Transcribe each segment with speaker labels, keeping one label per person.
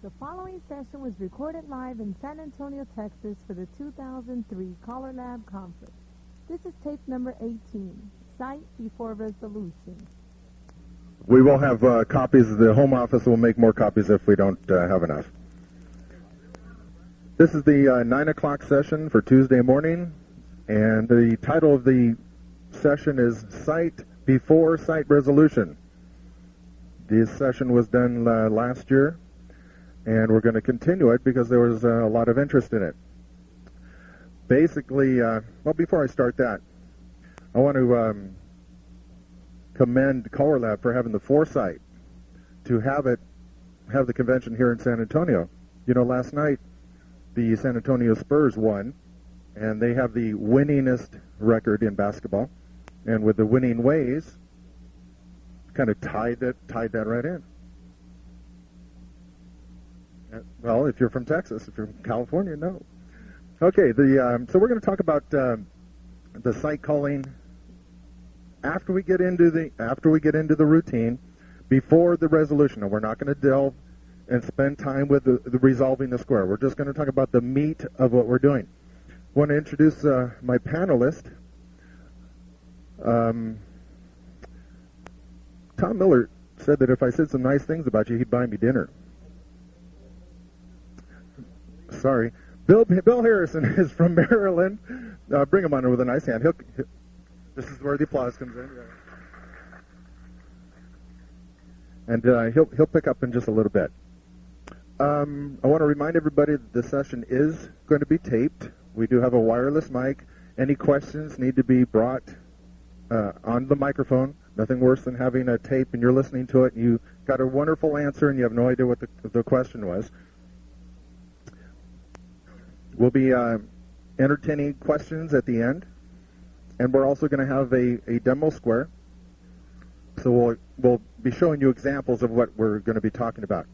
Speaker 1: The following session was recorded live in San Antonio, Texas for the 2003 CALLERLAB Conference. This is tape number 18, Site Before Resolution.
Speaker 2: We will have copies. The home office will make more copies if we don't have enough. This is the 9 o'clock session for Tuesday morning, and the title of the session is Site Before Site Resolution. This session was done last year, and we're going to continue it because there was a lot of interest in it. Basically, well, before I start that, I want to commend CALLERLAB for having the foresight to have the convention here in San Antonio. You know, last night the San Antonio Spurs won, and they have the winningest record in basketball, and with the winning ways, kind of tied that right in. Well, if you're from Texas, if you're from California, no. Okay, so we're going to talk about the site calling after we get into the routine, before the resolution. And we're not going to delve and spend time with the resolving the square. We're just going to talk about the meat of what we're doing. I want to introduce my panelist. Tom Miller said that if I said some nice things about you, he'd buy me dinner. Sorry. Bill Harrison is from Maryland. Bring him on with a nice hand. This is where the applause comes in. And he'll pick up in just a little bit. I want to remind everybody that the session is going to be taped. We do have a wireless mic. Any questions need to be brought on the microphone. Nothing worse than having a tape and you're listening to it and you got a wonderful answer and you have no idea what the question was. We'll be entertaining questions at the end, and we're also going to have a demo square. So we'll be showing you examples of what we're going to be talking about.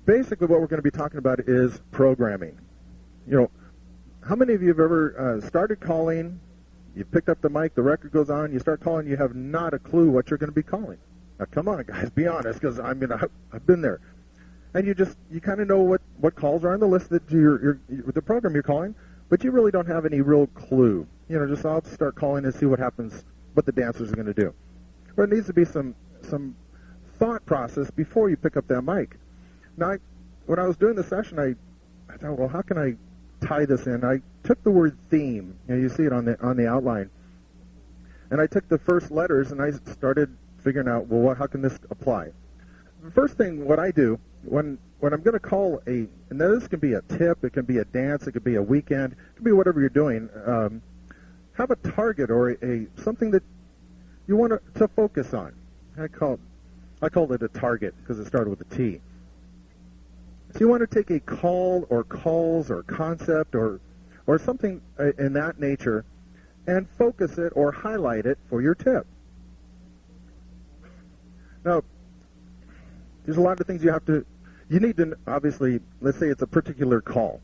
Speaker 2: Basically, what we're going to be talking about is programming. You know, how many of you have ever started calling, you picked up the mic, the record goes on, you start calling, you have not a clue what you're going to be calling? Now, come on, guys, be honest, because I've been there. And you kind of know what calls are on the list that the program you're calling, but you really don't have any real clue. You know, just I'll start calling and see what happens, what the dancers are going to do. But there needs to be some thought process before you pick up that mic. Now, when I was doing the session, I thought, well, how can I tie this in? I took the word theme. You see it on the outline, and I took the first letters and I started figuring out, well, how can this apply? The first thing, what I do when I'm going to call and this can be a tip, it can be a dance, it could be a weekend, it could be whatever you're doing. Have a target or something that you want to focus on. I called it a target because it started with a T. So you want to take a call or calls or concept or something in that nature and focus it or highlight it for your tip. Now, there's a lot of things you need to, obviously, let's say it's a particular call.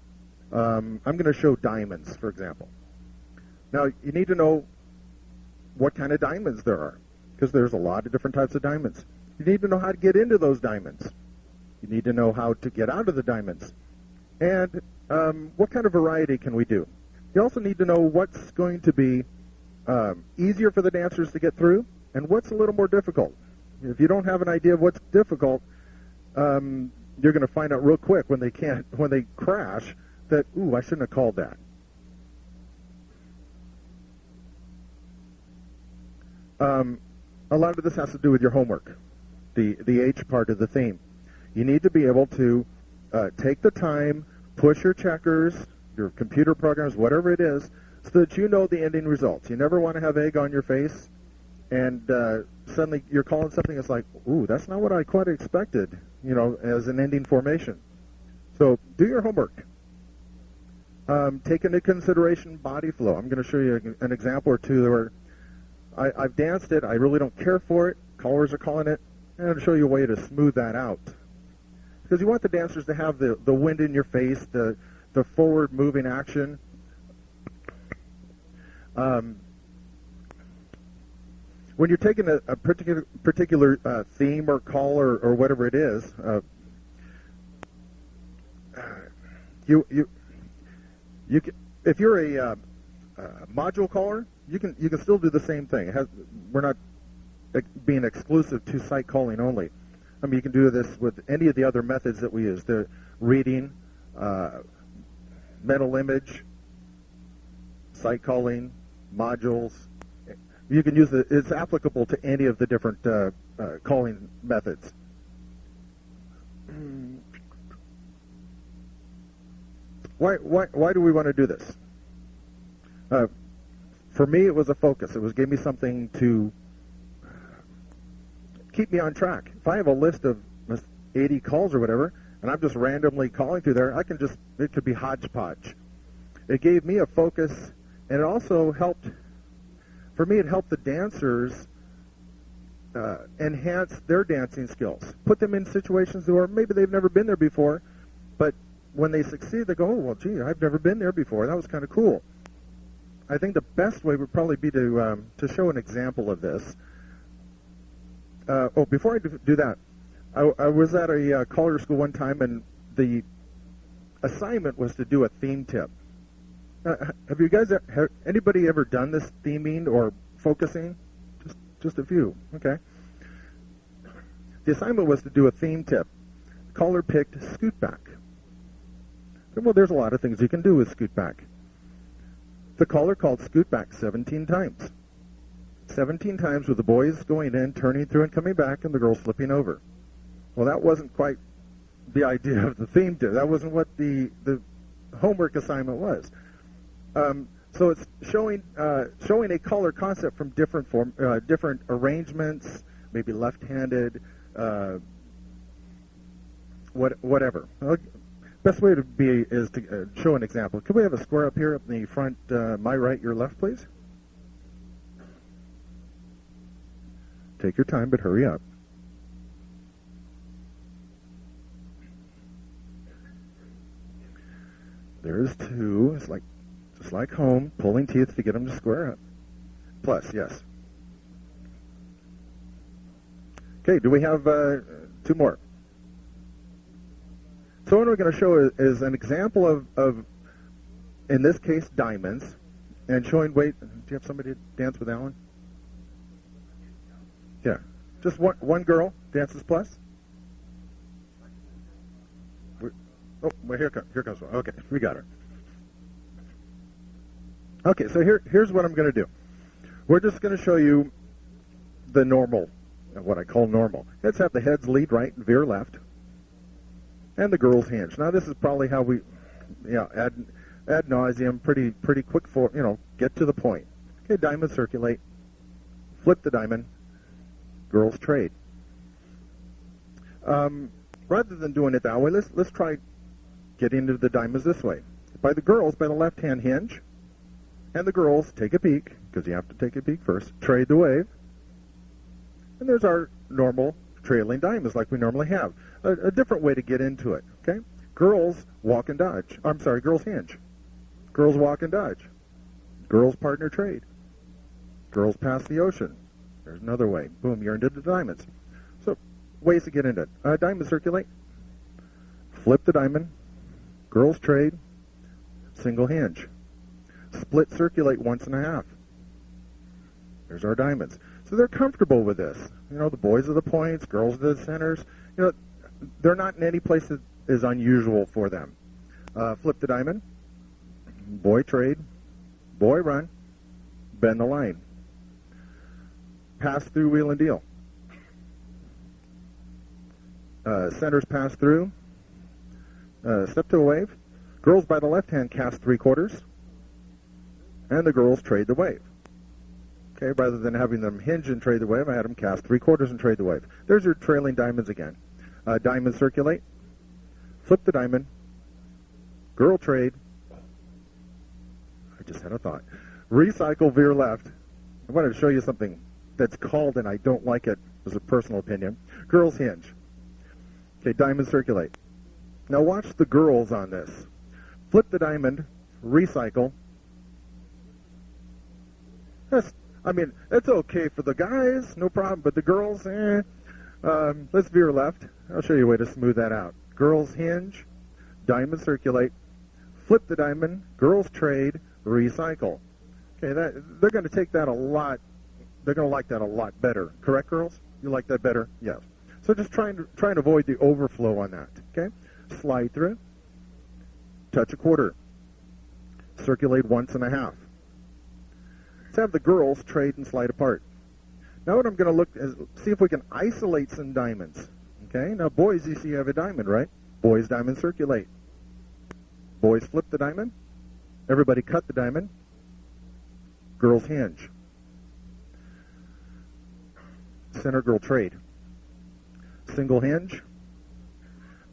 Speaker 2: I'm going to show diamonds, for example. Now, you need to know what kind of diamonds there are, because there's a lot of different types of diamonds. You need to know how to get into those diamonds. You need to know how to get out of the diamonds. And what kind of variety can we do? You also need to know what's going to be easier for the dancers to get through and what's a little more difficult. If you don't have an idea of what's difficult, you're going to find out real quick when they crash that, ooh, I shouldn't have called that. A lot of this has to do with your homework, the H part of the theme. You need to be able to take the time, push your checkers, your computer programs, whatever it is, so that you know the ending results. You never want to have egg on your face, and suddenly you're calling something that's like, ooh, that's not what I quite expected, you know, as an ending formation. So do your homework. Take into consideration body flow. I'm going to show you an example or two where I've danced it. I really don't care for it. Callers are calling it. And I'm going to show you a way to smooth that out. Because you want the dancers to have the wind in your face, the forward moving action. When you're taking a particular theme or call or whatever it is, You can, if you're a module caller, you can still do the same thing. We're not being exclusive to site calling only. I mean, you can do this with any of the other methods that we use: the reading, mental image, site calling, modules. You can use it. It's applicable to any of the different calling methods. Why do we want to do this? For me, it was a focus. It gave me something to keep me on track. If I have a list of 80 calls or whatever, and I'm just randomly calling through there, it could be hodgepodge. It gave me a focus, and it also helped, for me, it helped the dancers enhance their dancing skills. Put them in situations where maybe they've never been there before, but when they succeed, they go, oh, well, gee, I've never been there before. That was kind of cool. I think the best way would probably be to show an example of this. Before I do that, I was at a caller school one time, and the assignment was to do a theme tip. Have you guys, anybody ever done this theming or focusing? Just a few, okay. The assignment was to do a theme tip. The caller picked scoot back. Well, there's a lot of things you can do with scoot back. The caller called scoot back 17 times. 17 times with the boys going in, turning through and coming back, and the girls flipping over. Well, that wasn't quite the idea of the theme tip. That wasn't what the homework assignment was. So it's showing a caller concept from different arrangements, maybe left-handed, whatever. Best way to be is to show an example. Could we have a square up here up in the front, my right, your left, please? Take your time, but hurry up. There's two. It's like just like home, pulling teeth to get them to square up. Plus, yes. Okay, do we have two more? So what we're going to show is an example of, in this case, diamonds, and showing, wait, do you have somebody to dance with Alan? Yeah. Just one girl dances plus? Well, here comes one. Okay, we got her. Okay, so here's what I'm going to do. We're just going to show you the normal, what I call normal. Let's have the heads lead right and veer left, and the girls hinge. Now this is probably how we, ad nauseum, pretty quick for, get to the point. Okay, diamond circulate, flip the diamond, girls trade. Rather than doing it that way, let's try getting into the diamonds this way. By the left-hand hinge, and the girls take a peek, because you have to take a peek first, trade the wave, and there's our normal trailing diamonds like we normally have. A different way to get into it, okay? Girls walk and dodge. I'm sorry, girls hinge. Girls walk and dodge. Girls partner trade. Girls pass the ocean. There's another way. Boom, you're into the diamonds. So, ways to get into it. Diamond circulate. Flip the diamond. Girls trade. Single hinge. Split circulate once and a half. There's our diamonds. So they're comfortable with this. The boys are the points, girls are the centers. They're not in any place that is unusual for them. Flip the diamond. Boy trade. Boy run. Bend the line. Pass through, wheel and deal. Centers pass through. Step to a wave. Girls by the left hand cast 3/4. And the girls trade the wave. Okay, rather than having them hinge and trade the wave, I had them cast 3/4 and trade the wave. There's your trailing diamonds again. Diamond circulate. Flip the diamond. Girl trade. I just had a thought. Recycle, veer left. I wanted to show you something that's called, and I don't like it as a personal opinion. Girls hinge. Okay, diamond circulate. Now watch the girls on this. Flip the diamond. Recycle. It's okay for the guys, no problem, but the girls, let's veer left. I'll show you a way to smooth that out. Girls hinge, diamond circulate, flip the diamond, girls trade, recycle. Okay, they're going to take that a lot. They're going to like that a lot better. Correct, girls? You like that better? Yes. So just try and avoid the overflow on that. Okay? Slide through. Touch a quarter. Circulate once and a half. Let's have the girls trade and slide apart. Now what I'm going to look is see if we can isolate some diamonds. Okay? Now boys, you see you have a diamond, right? Boys, diamond, circulate. Boys, flip the diamond. Everybody cut the diamond. Girls, hinge. Center girl, trade. Single hinge.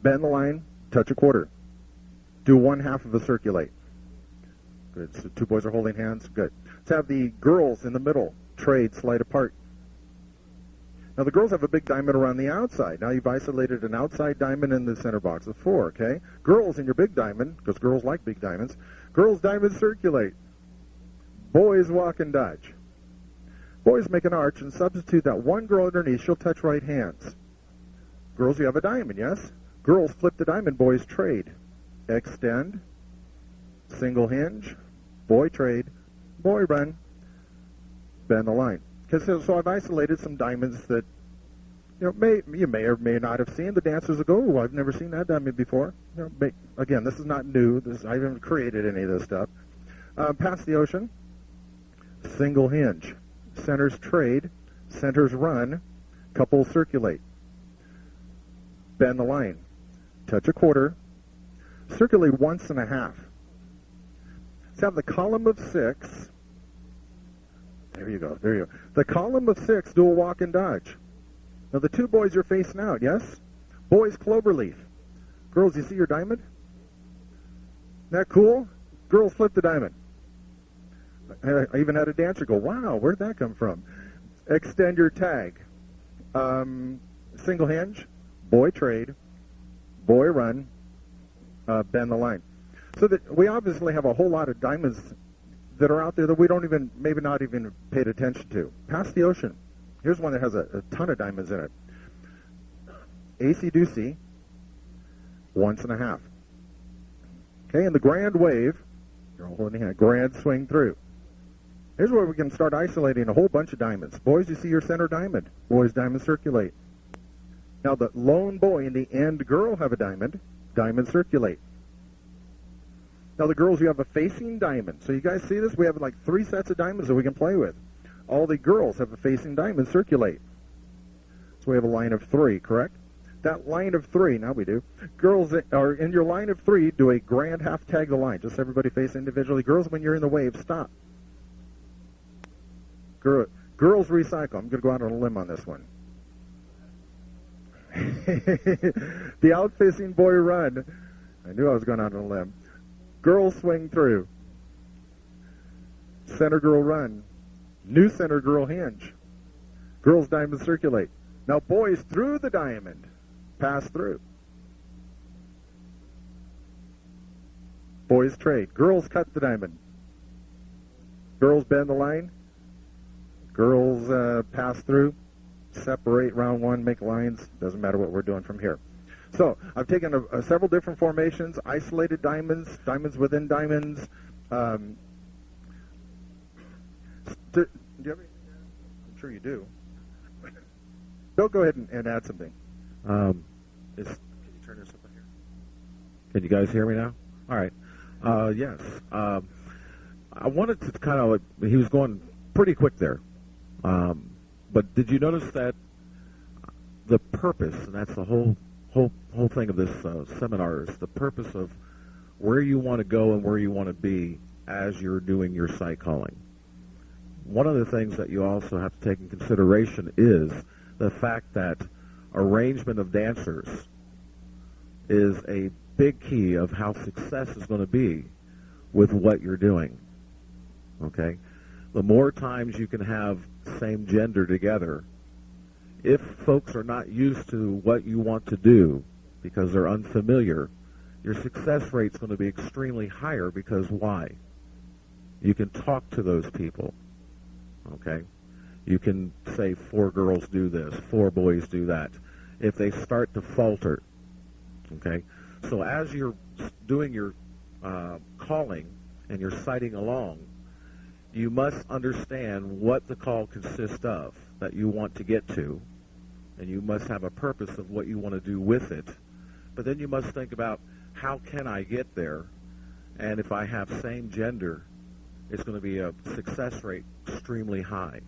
Speaker 2: Bend the line. Touch a quarter. Do 1/2 of a circulate. Good. So 2 boys are holding hands. Good. Let's have the girls in the middle. Trade, slide apart. Now the girls have a big diamond around the outside. Now you've isolated an outside diamond in the center box of 4, okay? Girls in your big diamond, because girls like big diamonds. Girls, diamond, circulate. Boys, walk and dodge. Boys, make an arch and substitute that one girl underneath. She'll touch right hands. Girls, you have a diamond, yes? Girls, flip the diamond. Boys, trade. Extend. Single hinge. Boy, trade. Boy, run. Bend the line. So I've isolated some diamonds that you may or may not have seen. The dancers will go, oh, I've never seen that diamond before. Again, this is not new. I haven't created any of this stuff. Past the ocean. Single hinge. Centers trade. Centers run. Couples circulate. Bend the line. Touch a quarter. Circulate 1.5. Let's have the column of 6. There you go. There you go. The column of 6 do a walk and dodge. Now the 2 boys are facing out, yes? Boys, cloverleaf. Girls, you see your diamond? Isn't that cool? Girls, flip the diamond. I even had a dancer go, wow, where'd that come from? Extend your tag. Single hinge. Boy, trade. Boy, run. Bend the line. So that we obviously have a whole lot of diamonds that are out there that we don't even, maybe not even paid attention to. Past the ocean. Here's one that has a ton of diamonds in it. AC-doocy, 1.5. Okay, and the grand wave, you're all holding hand, grand swing through. Here's where we can start isolating a whole bunch of diamonds. Boys, you see your center diamond. Boys, diamond, circulate. Now the lone boy and the end girl have a diamond. Diamond, circulate. Now the girls, you have a facing diamond. So you guys see this? We have like 3 sets of diamonds that we can play with. All the girls have a facing diamond, circulate. So we have a line of 3, correct? That line of 3, now we do. Girls are in your line of 3, do a grand half tag the line. Just everybody face individually. Girls, when you're in the wave, stop. Girls recycle. I'm going to go out on a limb on this one. The out-facing boy run. I knew I was going out on a limb. Girls swing through. Center girl run. New center girl hinge. Girls diamond circulate. Now boys through the diamond. Pass through. Boys trade. Girls cut the diamond. Girls bend the line. Girls pass through. Separate round 1, make lines. Doesn't matter what we're doing from here. So I've taken several different formations, isolated diamonds, diamonds within diamonds. Do you have anything? I'm sure you do. Bill, go ahead and add something.
Speaker 3: Can you turn this up here? Can you guys hear me now? All right. Yes. I wanted to kind of, he was going pretty quick there. But did you notice that the purpose, and that's the whole thing of this seminar, is the purpose of where you want to go and where you want to be as you're doing your site calling. One of the things that you also have to take in consideration is the fact that arrangement of dancers is a big key of how success is going to be with what you're doing. Okay? The more times you can have same gender together, if folks are not used to what you want to do because they're unfamiliar, your success rate's going to be extremely higher because why? You can talk to those people. Okay? You can say 4 girls do this, 4 boys do that. If they start to falter, okay? So as you're doing your calling and you're citing along, you must understand what the call consists of that you want to get to, and you must have a purpose of what you want to do with it. But then you must think about, how can I get there? And if I have same gender, it's going to be a success rate extremely high.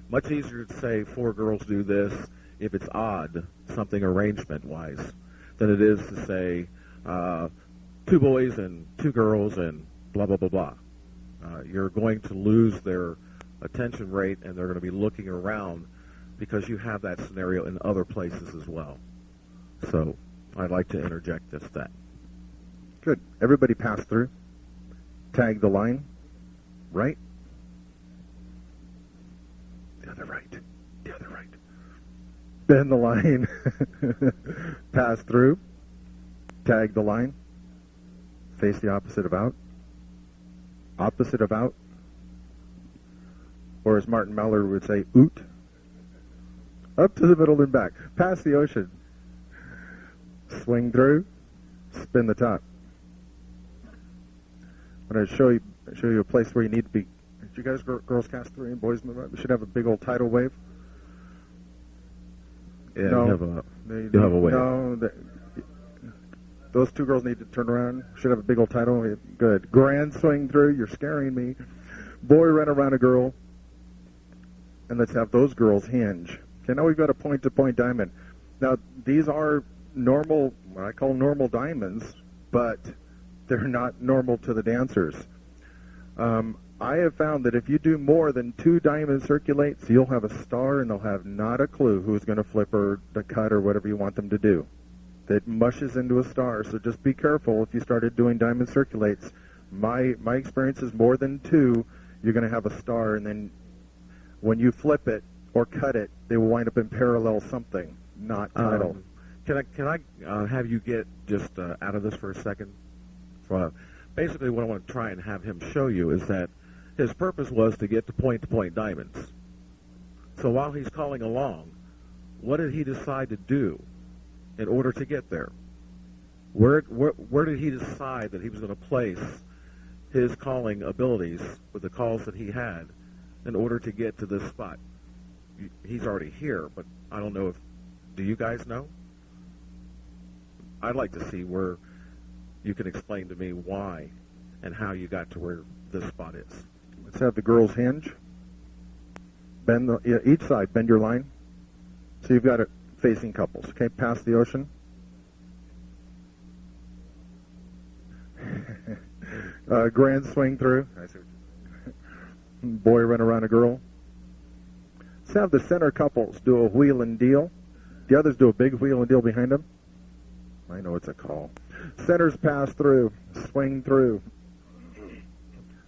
Speaker 3: Much easier to say 4 girls do this if it's odd, something arrangement-wise, than it is to say 2 boys and 2 girls and blah, blah, blah, blah. You're going to lose their attention rate, and they're going to be looking around because you have that scenario in other places as well. So I'd like to interject just that.
Speaker 2: Good. Everybody pass through. Tag the line. Right. The other right. The other right. Bend the line. Pass through. Tag the line. Face the opposite of out. Opposite of out. Or as Martin Meller would say, oot. Up to the middle and back. Pass the ocean. Swing through. Spin the top. I'm going to show you a place where you need to be. Did you guys girls cast through and boys move up? We should have a big old tidal wave.
Speaker 3: Yeah,
Speaker 2: no,
Speaker 3: you have a wave.
Speaker 2: No, those 2 girls need to turn around. Should have a big old tidal wave. Good. Grand swing through. You're scaring me. Boy run around a girl. And let's have those girls hinge. Okay, now we've got a point-to-point diamond. Now, these are normal, what I call normal diamonds, but they're not normal to the dancers. I have found that if you do more than 2 diamond circulates, you'll have a star and they'll have not a clue who's going to flip or the cut or whatever you want them to do. It mushes into a star, so just be careful if you started doing diamond circulates. My experience is more than 2, you're going to have a star, and then when you flip it or cut it, they will wind up in parallel something, not tidal.
Speaker 3: Can I have you get just out of this for a second? Basically, what I want to try and have him show you is that his purpose was to get to point diamonds. So while he's calling along, what did he decide to do in order to get there? Where did he decide that he was going to place his calling abilities with the calls that he had in order to get to this spot? He's already here, but I don't know if, do you guys know? I'd like to see where you can explain to me why and how you got to where this spot is.
Speaker 2: Let's have the girls hinge. Bend each side, bend your line. So you've got it facing couples. Okay, past the ocean. Grand swing through. Boy run around a girl. Let's have the center couples do a wheel and deal. The others do a big wheel and deal behind them. I know it's a call. Centers pass through. Swing through.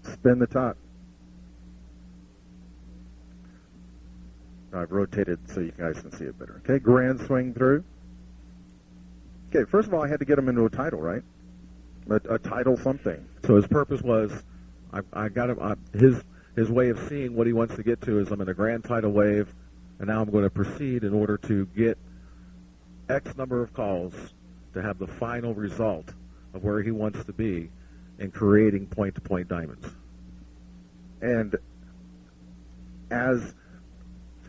Speaker 2: Spin the top. I've rotated so you guys can see it better. Okay, grand swing through. Okay, first of all, I had to get him into a title, right? A title something.
Speaker 3: So his purpose was, I got him, his way of seeing what he wants to get to is, I'm in a grand tidal wave, and now I'm going to proceed in order to get X number of calls to have the final result of where he wants to be in creating point-to-point diamonds.
Speaker 2: And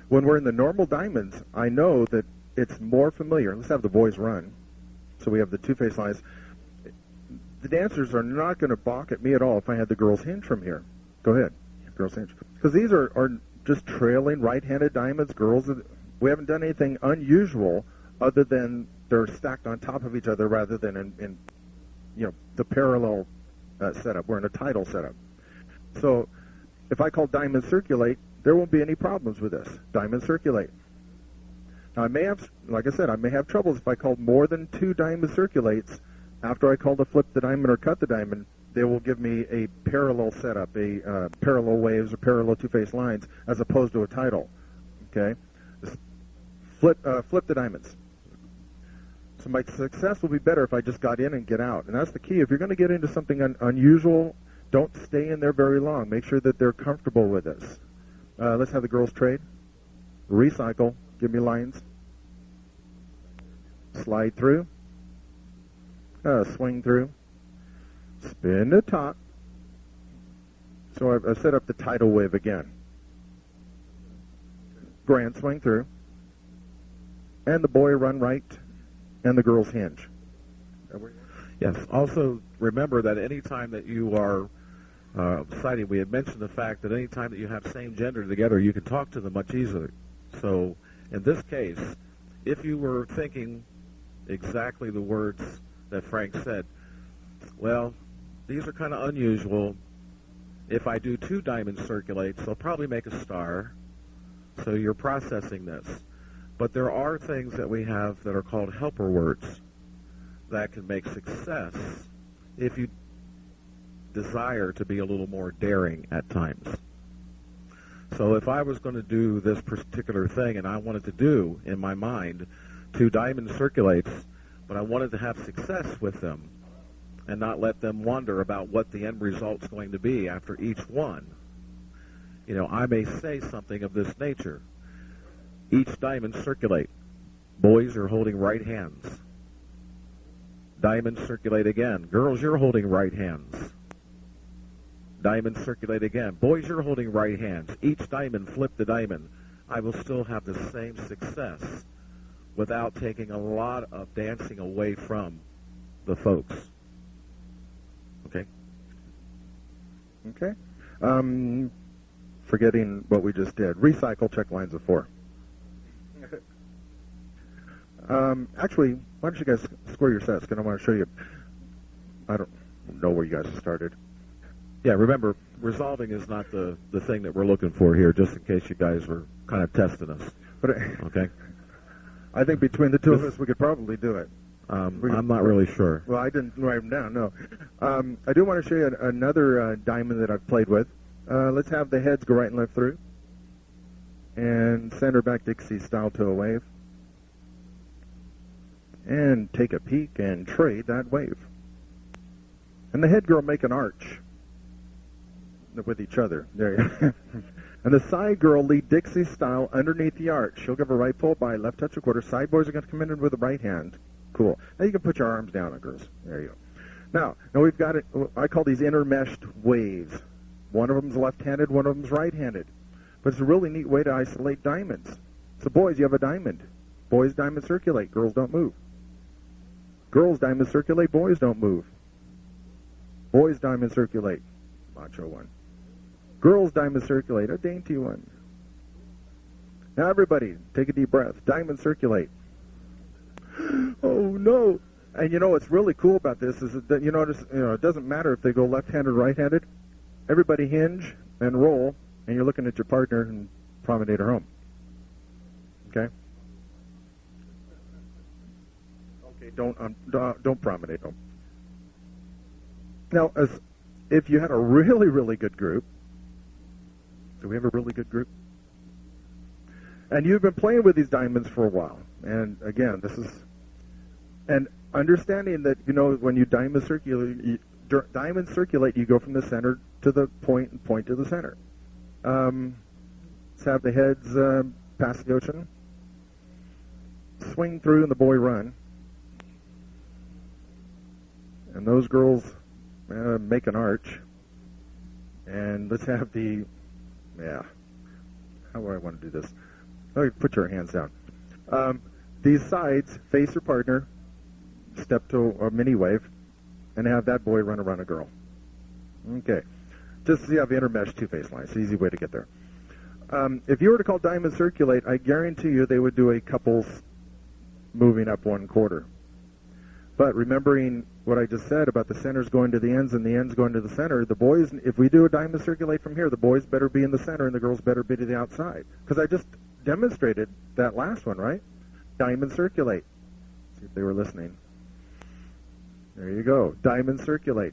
Speaker 2: when we're in the normal diamonds, I know that it's more familiar. Let's have the boys run. So we have the two-face lines. The dancers are not going to balk at me at all if I had the girls hinge from here. Go ahead. Girls hinge. Because these are just trailing right-handed diamonds. Girls, we haven't done anything unusual other than they're stacked on top of each other rather than in the parallel setup. We're in a tidal setup. So if I call diamond circulate, there won't be any problems with this. Diamond circulate. Now I may have, like I said, I may have troubles if I called more than 2 diamond circulates. After I call to flip the diamond or cut the diamond, they will give me a parallel setup, a parallel waves or parallel two-face lines, as opposed to a tidal. Okay, just flip the diamonds. So my success will be better if I just got in and get out, and that's the key. If you're going to get into something unusual, don't stay in there very long. Make sure that they're comfortable with this. Let's have the girls trade. Recycle. Give me lines. Slide through. Swing through. spin to top. So I've set up the tidal wave again. Grand swing through. And the boy run right, and the girls hinge.
Speaker 3: Yes. Also, remember that any time that you are sighting, we had mentioned the fact that any time that you have same gender together, you can talk to them much easier. So, in this case, if you were thinking exactly the words that Frank said, well, these are kind of unusual. If I do 2 diamond circulates, they'll probably make a star. So you're processing this. But there are things that we have that are called helper words that can make success if you desire to be a little more daring at times. So if I was going to do this particular thing and I wanted to do, in my mind, 2 diamond circulates, but I wanted to have success with them and not let them wonder about what the end result's going to be after each one, I may say something of this nature. Each diamond circulate. Boys are holding right hands. Diamond circulate again. Girls, you're holding right hands. Diamond circulate again. Boys, you're holding right hands. Each diamond, flip the diamond. I will still have the same success without taking a lot of dancing away from the folks. Okay?
Speaker 2: Okay. Forgetting what we just did. Recycle, check lines of 4. Actually, why don't you guys square your sets? Because I want to show you. I don't know where you guys started.
Speaker 3: Yeah, remember, resolving is not the thing that we're looking for here, just in case you guys were kind of testing us.
Speaker 2: But
Speaker 3: okay?
Speaker 2: I think between the two of us, we could probably do it.
Speaker 3: I'm not really sure.
Speaker 2: Well, I didn't write them down, no. I do want to show you another diamond that I've played with. Let's have the heads go right and left through. And center back Dixie style to a wave. And take a peek and trade that wave. And the head girl make an arch with each other. There you go. And the side girl lead Dixie style underneath the arch. She'll give a right pull by, left touch a quarter. Side boys are going to come in with the right hand. Cool. Now you can put your arms down on girls. There you go. Now we've got it. I call these intermeshed waves. One of them's left-handed, one of them's right-handed. But it's a really neat way to isolate diamonds. So boys, you have a diamond. Boys diamond circulate. Girls don't move. Girls diamond circulate. Boys don't move. Boys diamond circulate. Macho one. Girls diamond circulate. A dainty one. Now everybody, take a deep breath. Diamond circulate. Oh no! And what's really cool about this is that it doesn't matter if they go left-handed or right-handed. Everybody hinge and roll, and you're looking at your partner and promenade her home. Okay? Okay, don't promenade home. Now, if you had a really, really good group, do we have a really good group? And you've been playing with these diamonds for a while, and again, and understanding that when you diamond circulate, you go from the center to the point and point to the center. Let's have the heads pass the ocean, swing through, and the boy run. And those girls make an arch. And let's have how do I want to do this? Oh, put your hands down. These sides face your partner, step to a mini wave, and have that boy run around a girl. Okay. Just so you have intermesh two-face lines. It's an easy way to get there. If you were to call diamond circulate, I guarantee you they would do a couples moving up one quarter. But remembering what I just said about the centers going to the ends and the ends going to the center, the boys, if we do a diamond circulate from here, the boys better be in the center and the girls better be to the outside. Because I just demonstrated that last one, right? Diamond circulate. See if they were listening. There you go. Diamond circulate.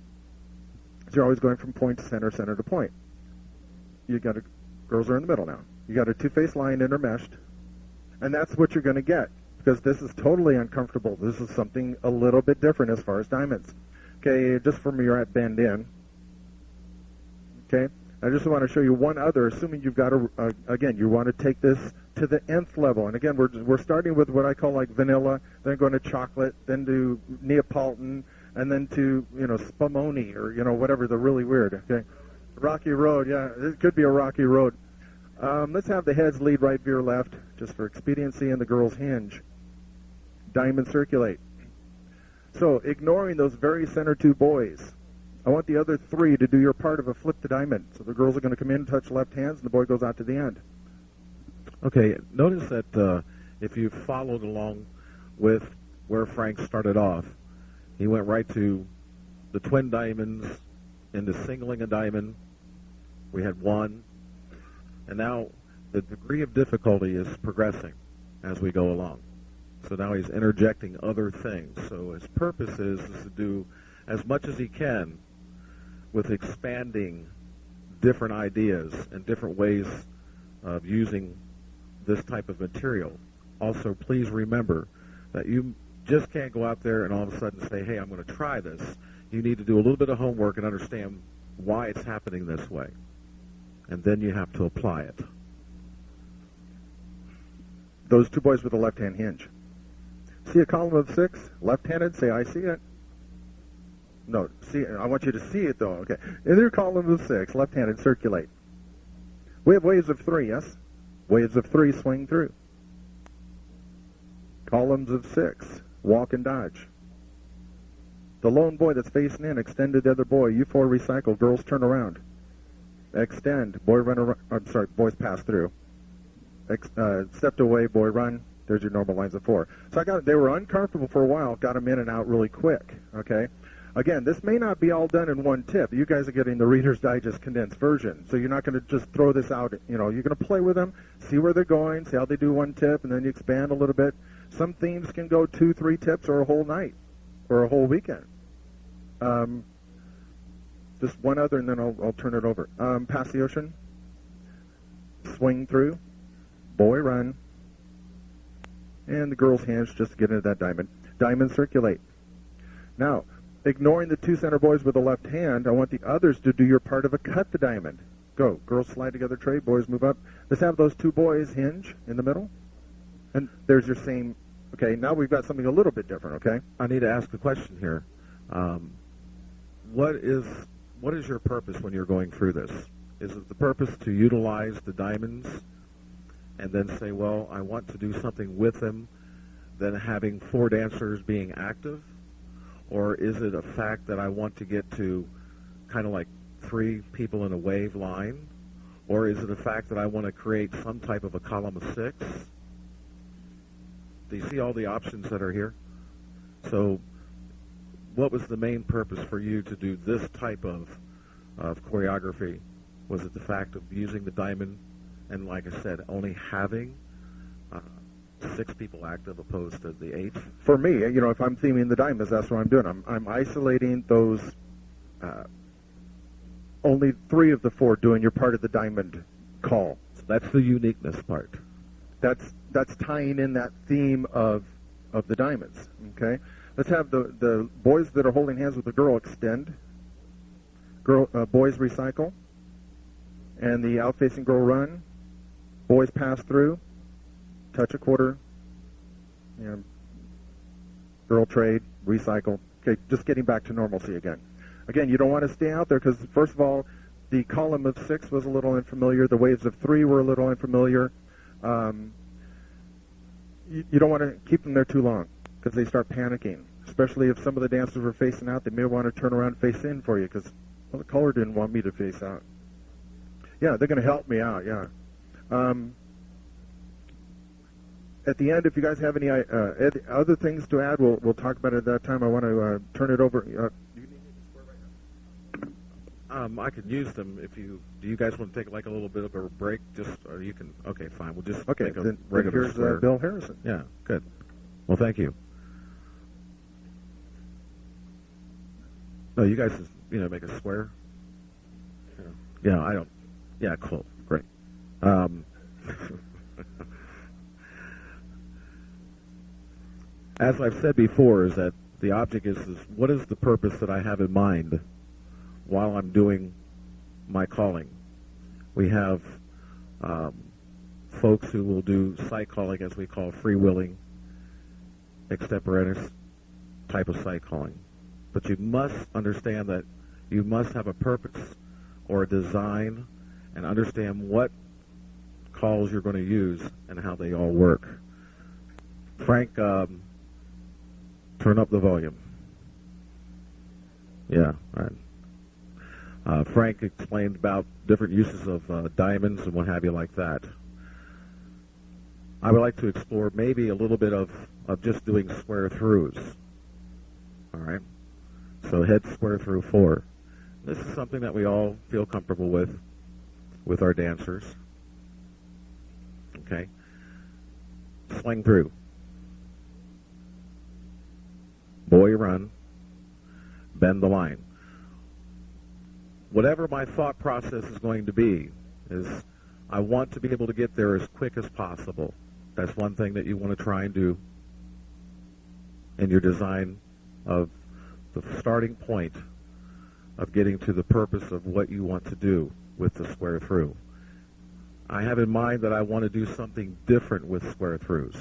Speaker 2: So you're always going from point to center, center to point. Girls are in the middle now. You got a two-face line intermeshed, and that's what you're going to get, because this is totally uncomfortable. This is something a little bit different as far as diamonds. Okay, just from your at bend in. Okay, I just want to show you one other, assuming you've got again, you want to take this to the nth level. And again, we're starting with what I call like vanilla, then going to chocolate, then to Neapolitan, and then to, Spumoni or, whatever, the really weird, okay? Rocky road, yeah, it could be a rocky road. Let's have the heads lead right, veer left, just for expediency, and the girls hinge. Diamond circulate. So, ignoring those very center two boys, I want the other three to do your part of a flip the diamond. So the girls are going to come in, touch left hands, and the boy goes out to the end.
Speaker 3: Okay, notice that if you followed along with where Frank started off, he went right to the twin diamonds, into singling a diamond. We had one. And now the degree of difficulty is progressing as we go along. So now he's interjecting other things. So his purpose is to do as much as he can with expanding different ideas and different ways of using this type of material. Also, please remember that you just can't go out there and all of a sudden say, hey, I'm going to try this. You need to do a little bit of homework and understand why it's happening this way. And then you have to apply it.
Speaker 2: Those two boys with the left-hand hinge. See a column of 6, left-handed, say, I see it. No, see, I want you to see it, though, okay. In your column of 6, left-handed, circulate. We have waves of 3, yes? Waves of 3 swing through. Columns of 6, walk and dodge. The lone boy that's facing in, extend to the other boy. You 4 recycle, girls turn around. Extend, boy run around, I'm sorry, boys pass through. Stepped away, boy run. There's your normal lines of 4. So they were uncomfortable for a while, got them in and out really quick, okay? Again, this may not be all done in one tip. You guys are getting the Reader's Digest condensed version, so you're not going to just throw this out. You're going to play with them, see where they're going, see how they do one tip, and then you expand a little bit. Some themes can go 2, 3 tips or a whole night or a whole weekend. Just one other, and then I'll turn it over. Pass the ocean, swing through, boy run, and the girl's hands just to get into that diamond. Diamond circulate. Now, ignoring the 2 center boys with the left hand, I want the others to do your part of a cut the diamond. Go. Girls slide together tray, boys move up. Let's have those 2 boys hinge in the middle. And there's your same, okay, now we've got something a little bit different, okay?
Speaker 3: I need to ask a question here. What is your purpose when you're going through this? Is it the purpose to utilize the diamonds and then say, well, I want to do something with them, then having 4 dancers being active? Or is it a fact that I want to get to kind of like 3 people in a wave line? Or is it a fact that I want to create some type of a column of 6? Do you see all the options that are here? So what was the main purpose for you to do this type of choreography? Was it the fact of using the diamond and, like I said, only having 6 people active opposed to the 8?
Speaker 2: For me, if I'm theming the diamonds, that's what I'm doing. I'm isolating those, only 3 of the 4 doing your part of the diamond call.
Speaker 3: So that's the uniqueness part.
Speaker 2: That's tying in that theme of the diamonds, okay? Let's have the boys that are holding hands with the girl extend. Boys recycle. And the out-facing girl run. Boys pass through. Touch a quarter. Girl trade. Recycle. Okay, just getting back to normalcy again. Again, you don't want to stay out there because, first of all, the column of 6 was a little unfamiliar. The waves of 3 were a little unfamiliar. You don't want to keep them there too long because they start panicking, especially if some of the dancers were facing out. They may want to turn around and face in for you because, well, the caller didn't want me to face out. Yeah, they're going to help me out, yeah. At the end, if you guys have any other things to add, we'll talk about it at that time. I want to turn it over. Do you need me to swear right now?
Speaker 3: I could use them if you. Do you guys want to take like a little bit of a break? Or you can. Okay, fine. We'll just
Speaker 2: take a regular here's
Speaker 3: swear.
Speaker 2: Bill Harrison.
Speaker 3: Yeah, good. Well, thank you. No, you guys, make a swear. Yeah, I don't. Yeah, cool, great. As I've said before, is that the object is what is the purpose that I have in mind while I'm doing my calling. We have folks who will do sight calling, as we call freewheeling, extemporaneous type of sight calling. but you must understand that you must have a purpose or a design and understand what calls you're going to use and how they all work. Frank, turn up the volume. Yeah, all right. Frank explained about different uses of diamonds and what have you like that. I would like to explore maybe a little bit of just doing square throughs. All right? So head square through 4. This is something that we all feel comfortable with our dancers. Okay? Swing through. Boy run. Bend the line. Whatever my thought process is going to be is I want to be able to get there as quick as possible. That's one thing that you want to try and do in your design of the starting point of getting to the purpose of what you want to do with the square through. I have in mind that I want to do something different with square throughs.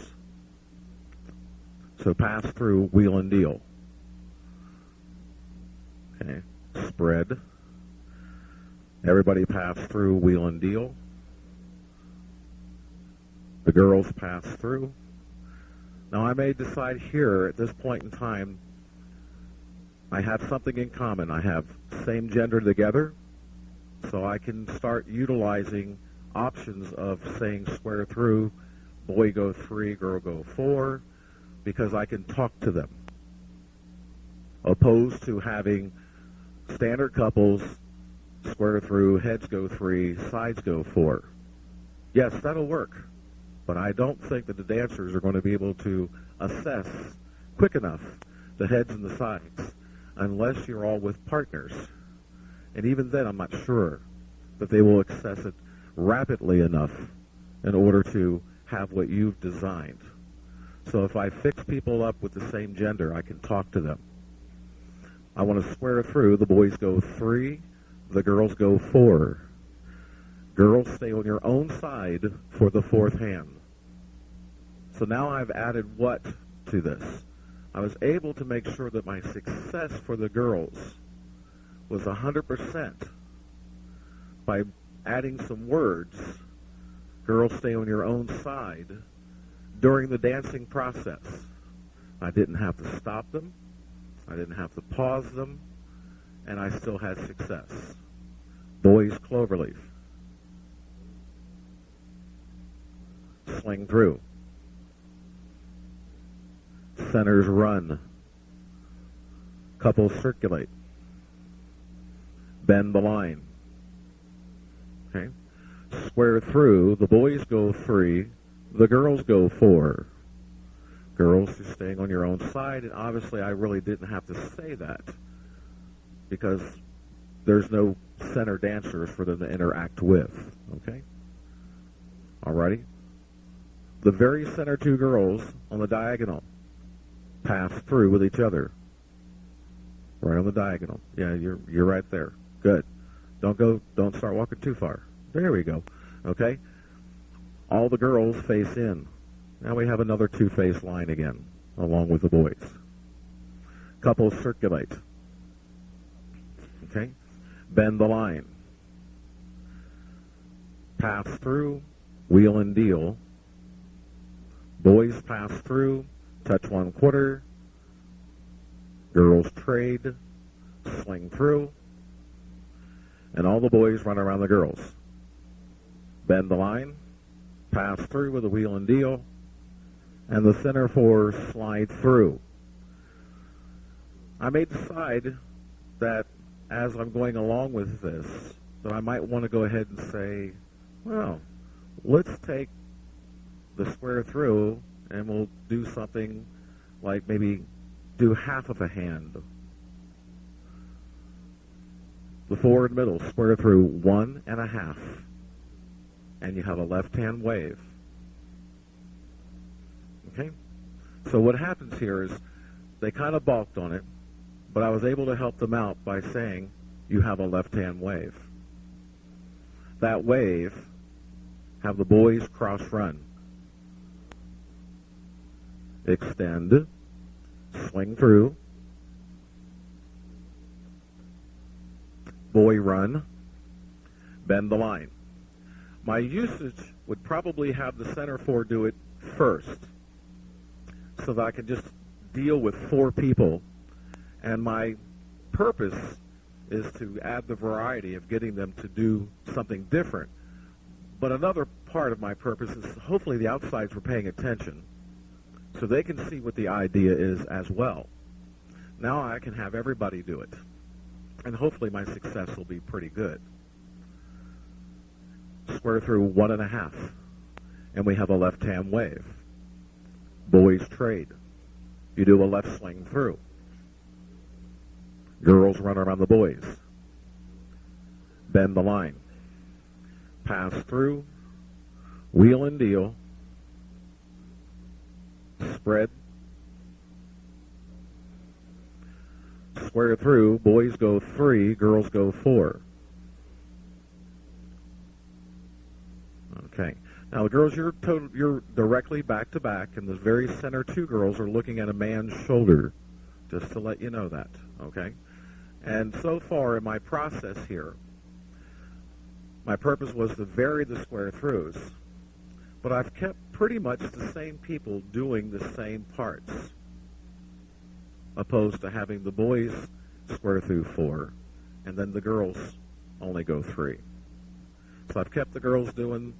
Speaker 3: So pass through, wheel and deal. Okay, spread. Everybody pass through, wheel and deal. The girls pass through. Now I may decide here at this point in time I have something in common. I have same gender together, so I can start utilizing options of saying square through, boy go 3, girl go 4, because I can talk to them, opposed to having standard couples, square through, heads go 3, sides go 4. Yes, that'll work, but I don't think that the dancers are going to be able to assess quick enough the heads and the sides unless you're all with partners. And even then, I'm not sure that they will access it rapidly enough in order to have what you've designed. So if I fix people up with the same gender, I can talk to them. I want to square through. The boys go 3, the girls go 4. Girls, stay on your own side for the 4th hand. So now I've added what to this? I was able to make sure that my success for the girls was 100% by adding some words, girls, stay on your own side, during the dancing process. I didn't have to stop them. I didn't have to pause them. And I still had success. Boys, cloverleaf. Swing through. Centers run. Couples circulate. Bend the line. Okay. Square through. The boys go 3. The girls go 4. Girls, you're staying on your own side. And obviously, I really didn't have to say that because there's no center dancers for them to interact with. Okay? Alrighty? The very center 2 girls on the diagonal pass through with each other. Right on the diagonal. Yeah, you're right there. Good. Don't start walking too far. There we go. Okay? All the girls face in. Now we have another 2-face line again, along with the boys. Couples circulate. Okay? Bend the line. Pass through, wheel and deal. Boys pass through, touch 1/4. Girls trade, swing through. And all the boys run around the girls. Bend the line, pass through with a wheel and deal, and the center 4 slide through. I may decide that as I'm going along with this, that I might want to go ahead and say, well, let's take the square through and we'll do something like maybe do half of a hand. The forward middle, square through 1 1/2. And you have a left-hand wave. Okay? So what happens here is they kind of balked on it, but I was able to help them out by saying, you have a left-hand wave. That wave, have the boys cross-run. Extend, swing through, boy run, bend the line. My usage would probably have the center 4 do it first, so that I can just deal with 4 people. And my purpose is to add the variety of getting them to do something different. But another part of my purpose is hopefully the outsides were paying attention, so they can see what the idea is as well. Now I can have everybody do it, and hopefully my success will be pretty good. Square through 1.5, and we have a left-hand wave. Boys trade. You do a left swing through. Girls run around the boys. Bend the line. Pass through. Wheel and deal. Spread. Square through. Boys go 3, girls go 4. Okay. Now, the girls, you're directly back to back, and the very center 2 girls are looking at a man's shoulder, just to let you know that, okay? And so far in my process here, my purpose was to vary the square throughs, but I've kept pretty much the same people doing the same parts, opposed to having the boys square through 4, and then the girls only go 3. So I've kept the girls doing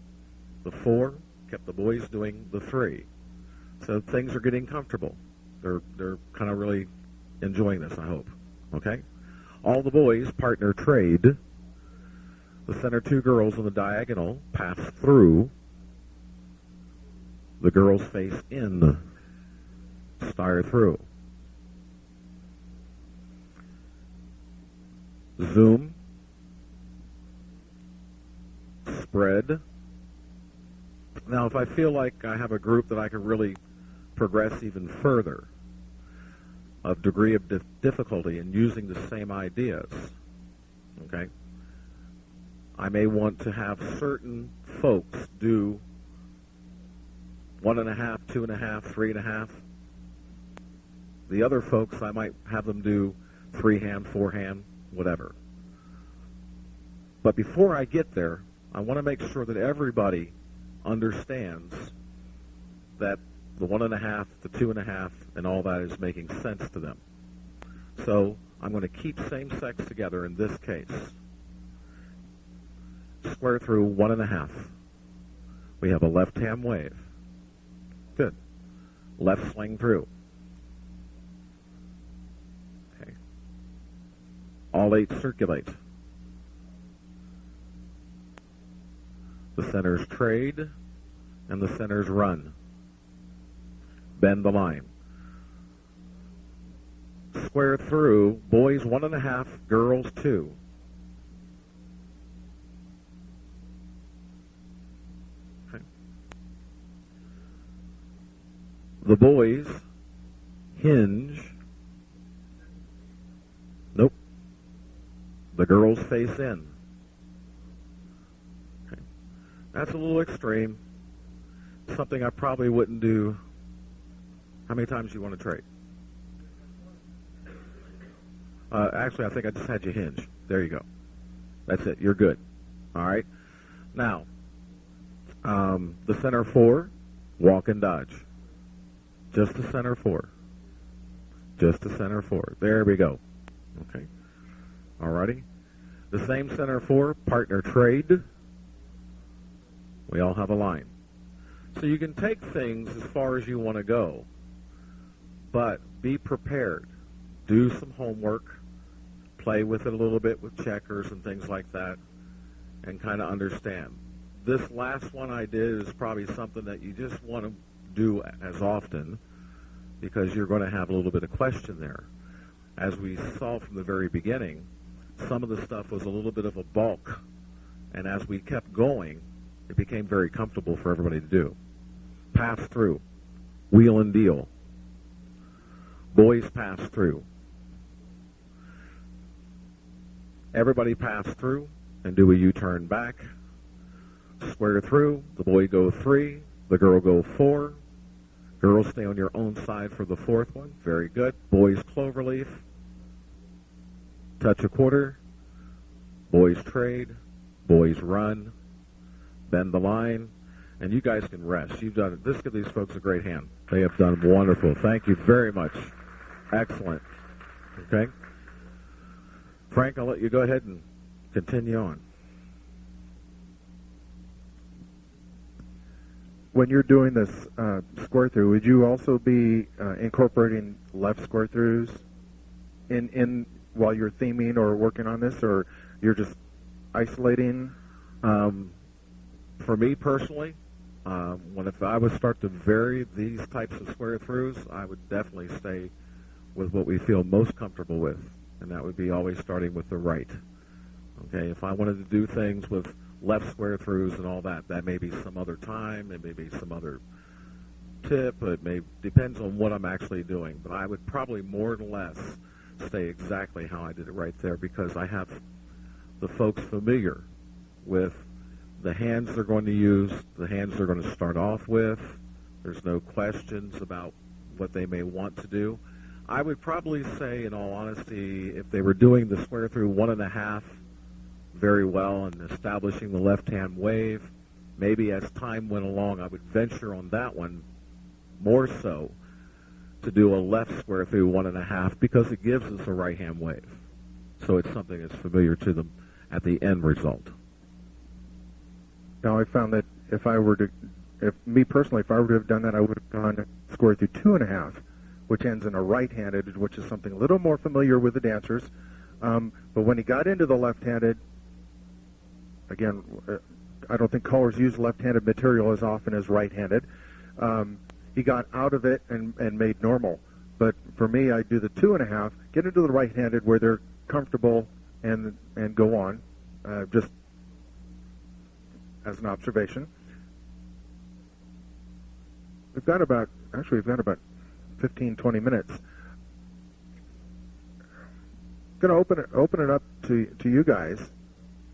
Speaker 3: the 4, kept the boys doing the 3. So things are getting comfortable. They're kind of really enjoying this, I hope. Okay? All the boys partner trade. The center 2 girls on the diagonal pass through. The girls face in. Stire through. Zoom. Spread. Now, if I feel like I have a group that I can really progress even further, a degree of difficulty in using the same ideas, okay, I may want to have certain folks do 1.5, 2.5, 3.5. The other folks, I might have them do 3-hand, 4-hand, whatever. But before I get there, I want to make sure that everybody understands that the 1.5, the 2.5, and all that is making sense to them. So I'm going to keep same sex together in this case. Square through 1.5. We have a left-hand wave. Good. Left swing through. Okay. All 8 circulate. The centers trade, and the centers run. Bend the line. Square through, boys 1.5, girls 2. Okay. The boys hinge. Nope. The girls face in. That's a little extreme. Something I probably wouldn't do. How many times do you want to trade? Actually, I think I just had you hinge. There you go. That's it. You're good. All right. Now, the center 4, walk and dodge. Just the center 4. Just the center 4. There we go. Okay. All righty. The same center 4, partner trade. We all have a line. So you can take things as far as you want to go, but be prepared. Do some homework. Play with it a little bit with checkers and things like that, and kind of understand. This last one I did is probably something that you just want to do as often, because you're going to have a little bit of question there. As we saw from the very beginning, some of the stuff was a little bit of a bulk, and as we kept going, it became very comfortable for everybody to do. Pass through. Wheel and deal. Boys pass through. Everybody pass through and do a U-turn back. Square through. The boy go 3. The girl go 4. Girls stay on your own side for the 4th one. Very good. Boys cloverleaf. Touch a quarter. boys trade, boys run, bend the line, and you guys can rest. You've done it. Let's give these folks a great hand. They have done wonderful. Thank you very much. Excellent. Okay. Frank, I'll let you go ahead and continue on.
Speaker 2: When you're doing this square through, would you also be incorporating left square throughs in while you're theming or working on this, or you're just isolating?
Speaker 3: For me personally, if I would start to vary these types of square throughs, I would definitely stay with what we feel most comfortable with, and that would be always starting with the right. Okay, if I wanted to do things with left square throughs and all that, that may be some other time, it may be some other tip, it may depends on what I'm actually doing, but I would probably more or less stay exactly how I did it right there, because I have the folks familiar with the hands they're going to use, the hands they're going to start off with. There's no questions about what they may want to do. I would probably say, in all honesty, if they were doing the square through 1.5 very well and establishing the left-hand wave, maybe as time went along, I would venture on that one more so to do a left square through 1.5, because it gives us a right-hand wave. So it's something that's familiar to them at the end result.
Speaker 2: Now, I found that if I were to have done that, I would have gone square through 2.5, which ends in a right-handed, which is something a little more familiar with the dancers. But when he got into the left-handed, again, I don't think callers use left-handed material as often as right-handed. He got out of it and made normal. But for me, I do the 2.5, get into the right-handed where they're comfortable and go on, just as an observation. We've got about 15, 20 minutes. I'm going to open it up to you guys.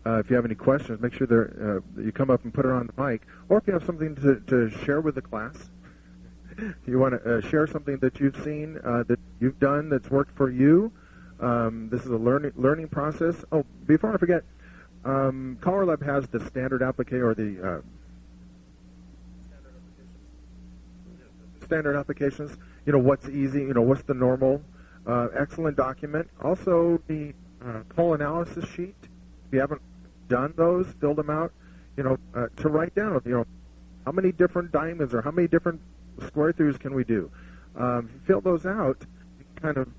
Speaker 2: If you have any questions, make sure you come up and put it on the mic. Or if you have something to share with the class, if you want to share something that you've seen, that you've done that's worked for you. This is a learning process. Oh, before I forget, CALLERLAB has the standard application, or the standard applications. You know, what's easy, you know, what's the normal. Excellent document. Also, the call analysis sheet. If you haven't done those, filled them out, you know, to write down, you know, how many different diamonds or how many different square throughs can we do? Fill those out, kind of,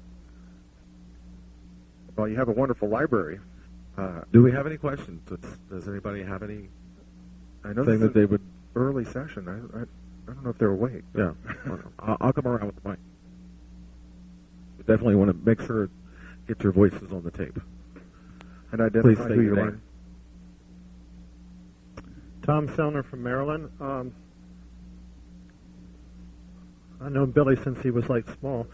Speaker 2: well, you have a wonderful library.
Speaker 3: Do we have any questions? Does anybody have any thing that they would...
Speaker 2: Early session. I don't know if they're awake.
Speaker 3: Yeah. I'll come around with the mic. We definitely want to make sure, get your voices on the tape.
Speaker 2: And identify who you are.
Speaker 4: Tom Sellner from Maryland. I know Billy since he was like small.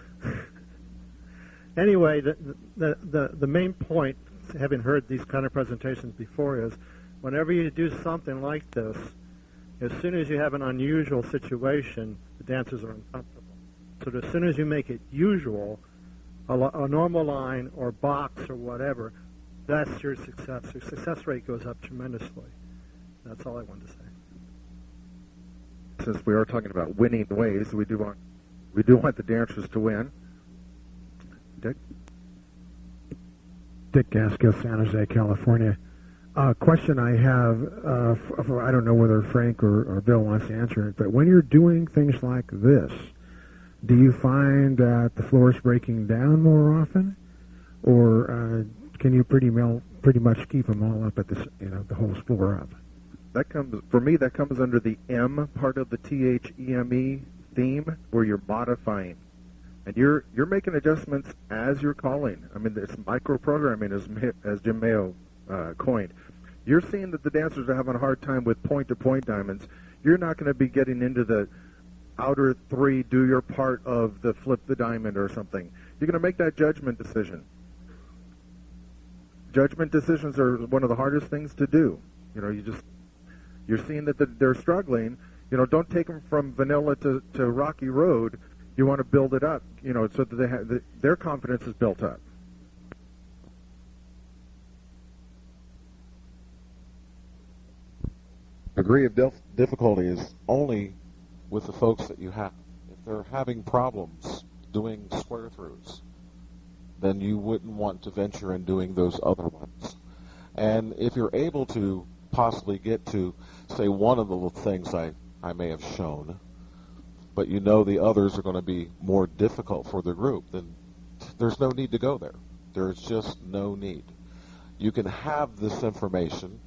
Speaker 4: Anyway, the main point, having heard these kind of presentations before, is whenever you do something like this, as soon as you have an unusual situation, the dancers are uncomfortable. So as soon as you make it usual, a normal line or box or whatever, that's your success. Your success rate goes up tremendously. That's all I wanted to say.
Speaker 2: Since we are talking about winning ways, we do want the dancers to win. Dick?
Speaker 5: Dick Gaskill, San Jose, California. Question I have, I don't know whether Frank or Bill wants to answer it, but when you're doing things like this, do you find that the floor is breaking down more often, or can you pretty much keep them all up at the whole floor up?
Speaker 2: For me, that comes under the M part of the THEME theme, where you're modifying. And you're making adjustments as you're calling. I mean, it's micro-programming, as Jim Mayo coined. You're seeing that the dancers are having a hard time with point-to-point diamonds. You're not going to be getting into the outer three, do your part of the flip the diamond or something. You're going to make that judgment decision. Judgment decisions are one of the hardest things to do. You know, you're seeing that they're struggling. You know, don't take them from vanilla to rocky road. You want to build it up, you know, so that their confidence is built up.
Speaker 3: degree of difficulty is only with the folks that you have. If they're having problems doing square throughs, then you wouldn't want to venture in doing those other ones. And if you're able to possibly get to, say, one of the things I may have shown, but you know the others are going to be more difficult for the group, then there's no need to go there. There's just no need. You can have this information,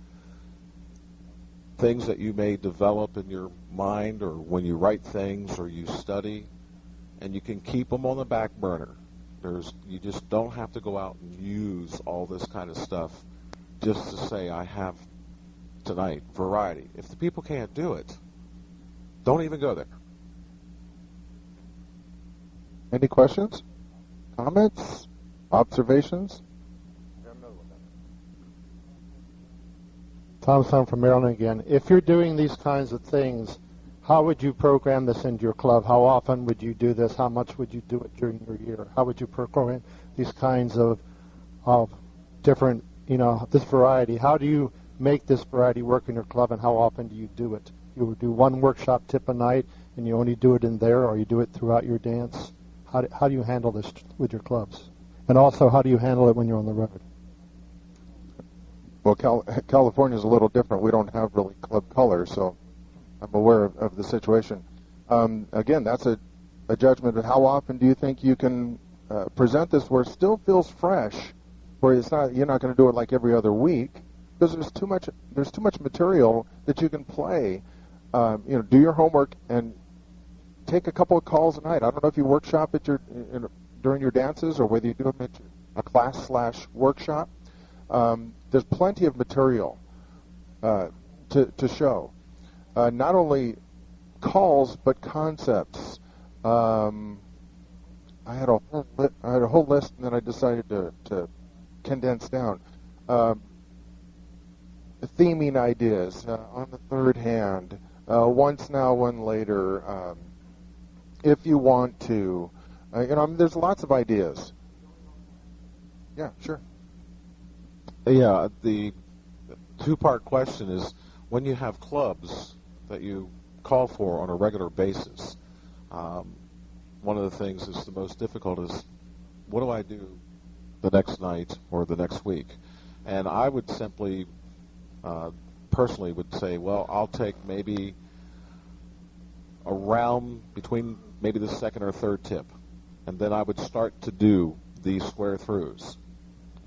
Speaker 3: things that you may develop in your mind or when you write things or you study, and you can keep them on the back burner. You just don't have to go out and use all this kind of stuff just to say, I have tonight variety. If the people can't do it, don't even go there.
Speaker 2: Any questions? Comments? Observations?
Speaker 4: Tom Son from Maryland again. If you're doing these kinds of things, how would you program this into your club? How often would you do this? How much would you do it during your year? How would you program these kinds of different, this variety? How do you make this variety work in your club, and how often do you do it? You would do one workshop tip a night, and you only do it in there, or you do it throughout your dance? How do you handle this with your clubs? And also, how do you handle it when you're on the road?
Speaker 2: Well, California is a little different. We don't have really club colors, so I'm aware of the situation. Again, that's a judgment of how often do you think you can present this where it still feels fresh, where you're not going to do it like every other week, because there's too much material that you can play. Do your homework and take a couple of calls a night. I don't know if you workshop at during your dances or whether you do them at a class/workshop. There's plenty of material to show. Not only calls, but concepts. I had a whole list, and then I decided to condense down. Theming ideas on the third hand, once now, one later, if you want to. There's lots of ideas. Yeah, sure.
Speaker 3: Yeah, the two-part question is, when you have clubs that you call for on a regular basis, one of the things that's the most difficult is, what do I do the next night or the next week? And I would simply, personally would say, well, I'll take maybe around between maybe the second or third tip, and then I would start to do these square throughs,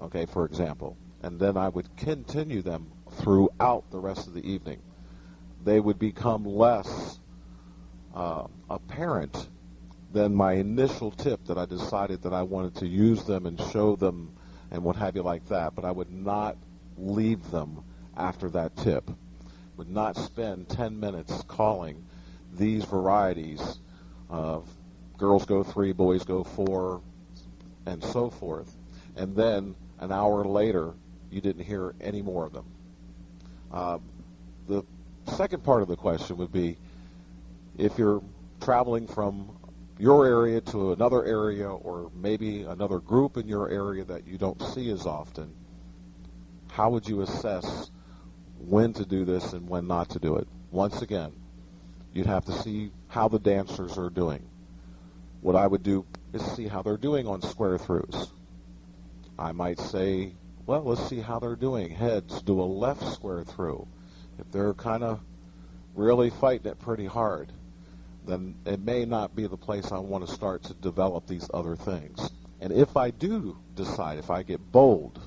Speaker 3: okay, for example. And then I would continue them throughout the rest of the evening. They would become less apparent than my initial tip that I decided that I wanted to use them and show them and what have you like that, but I would not leave them after that tip. Would not spend 10 minutes calling these varieties of girls go 3, boys go 4, and so forth. And then an hour later, you didn't hear any more of them. The second part of the question would be, if you're traveling from your area to another area, or maybe another group in your area that you don't see as often, how would you assess when to do this and when not to do it? Once again, you'd have to see how the dancers are doing. What I would do is see how they're doing on square throughs. I might say, well, let's see how they're doing. Heads, do a left square through. If they're kind of really fighting it pretty hard, then it may not be the place I want to start to develop these other things. And if I do decide, if I get bold,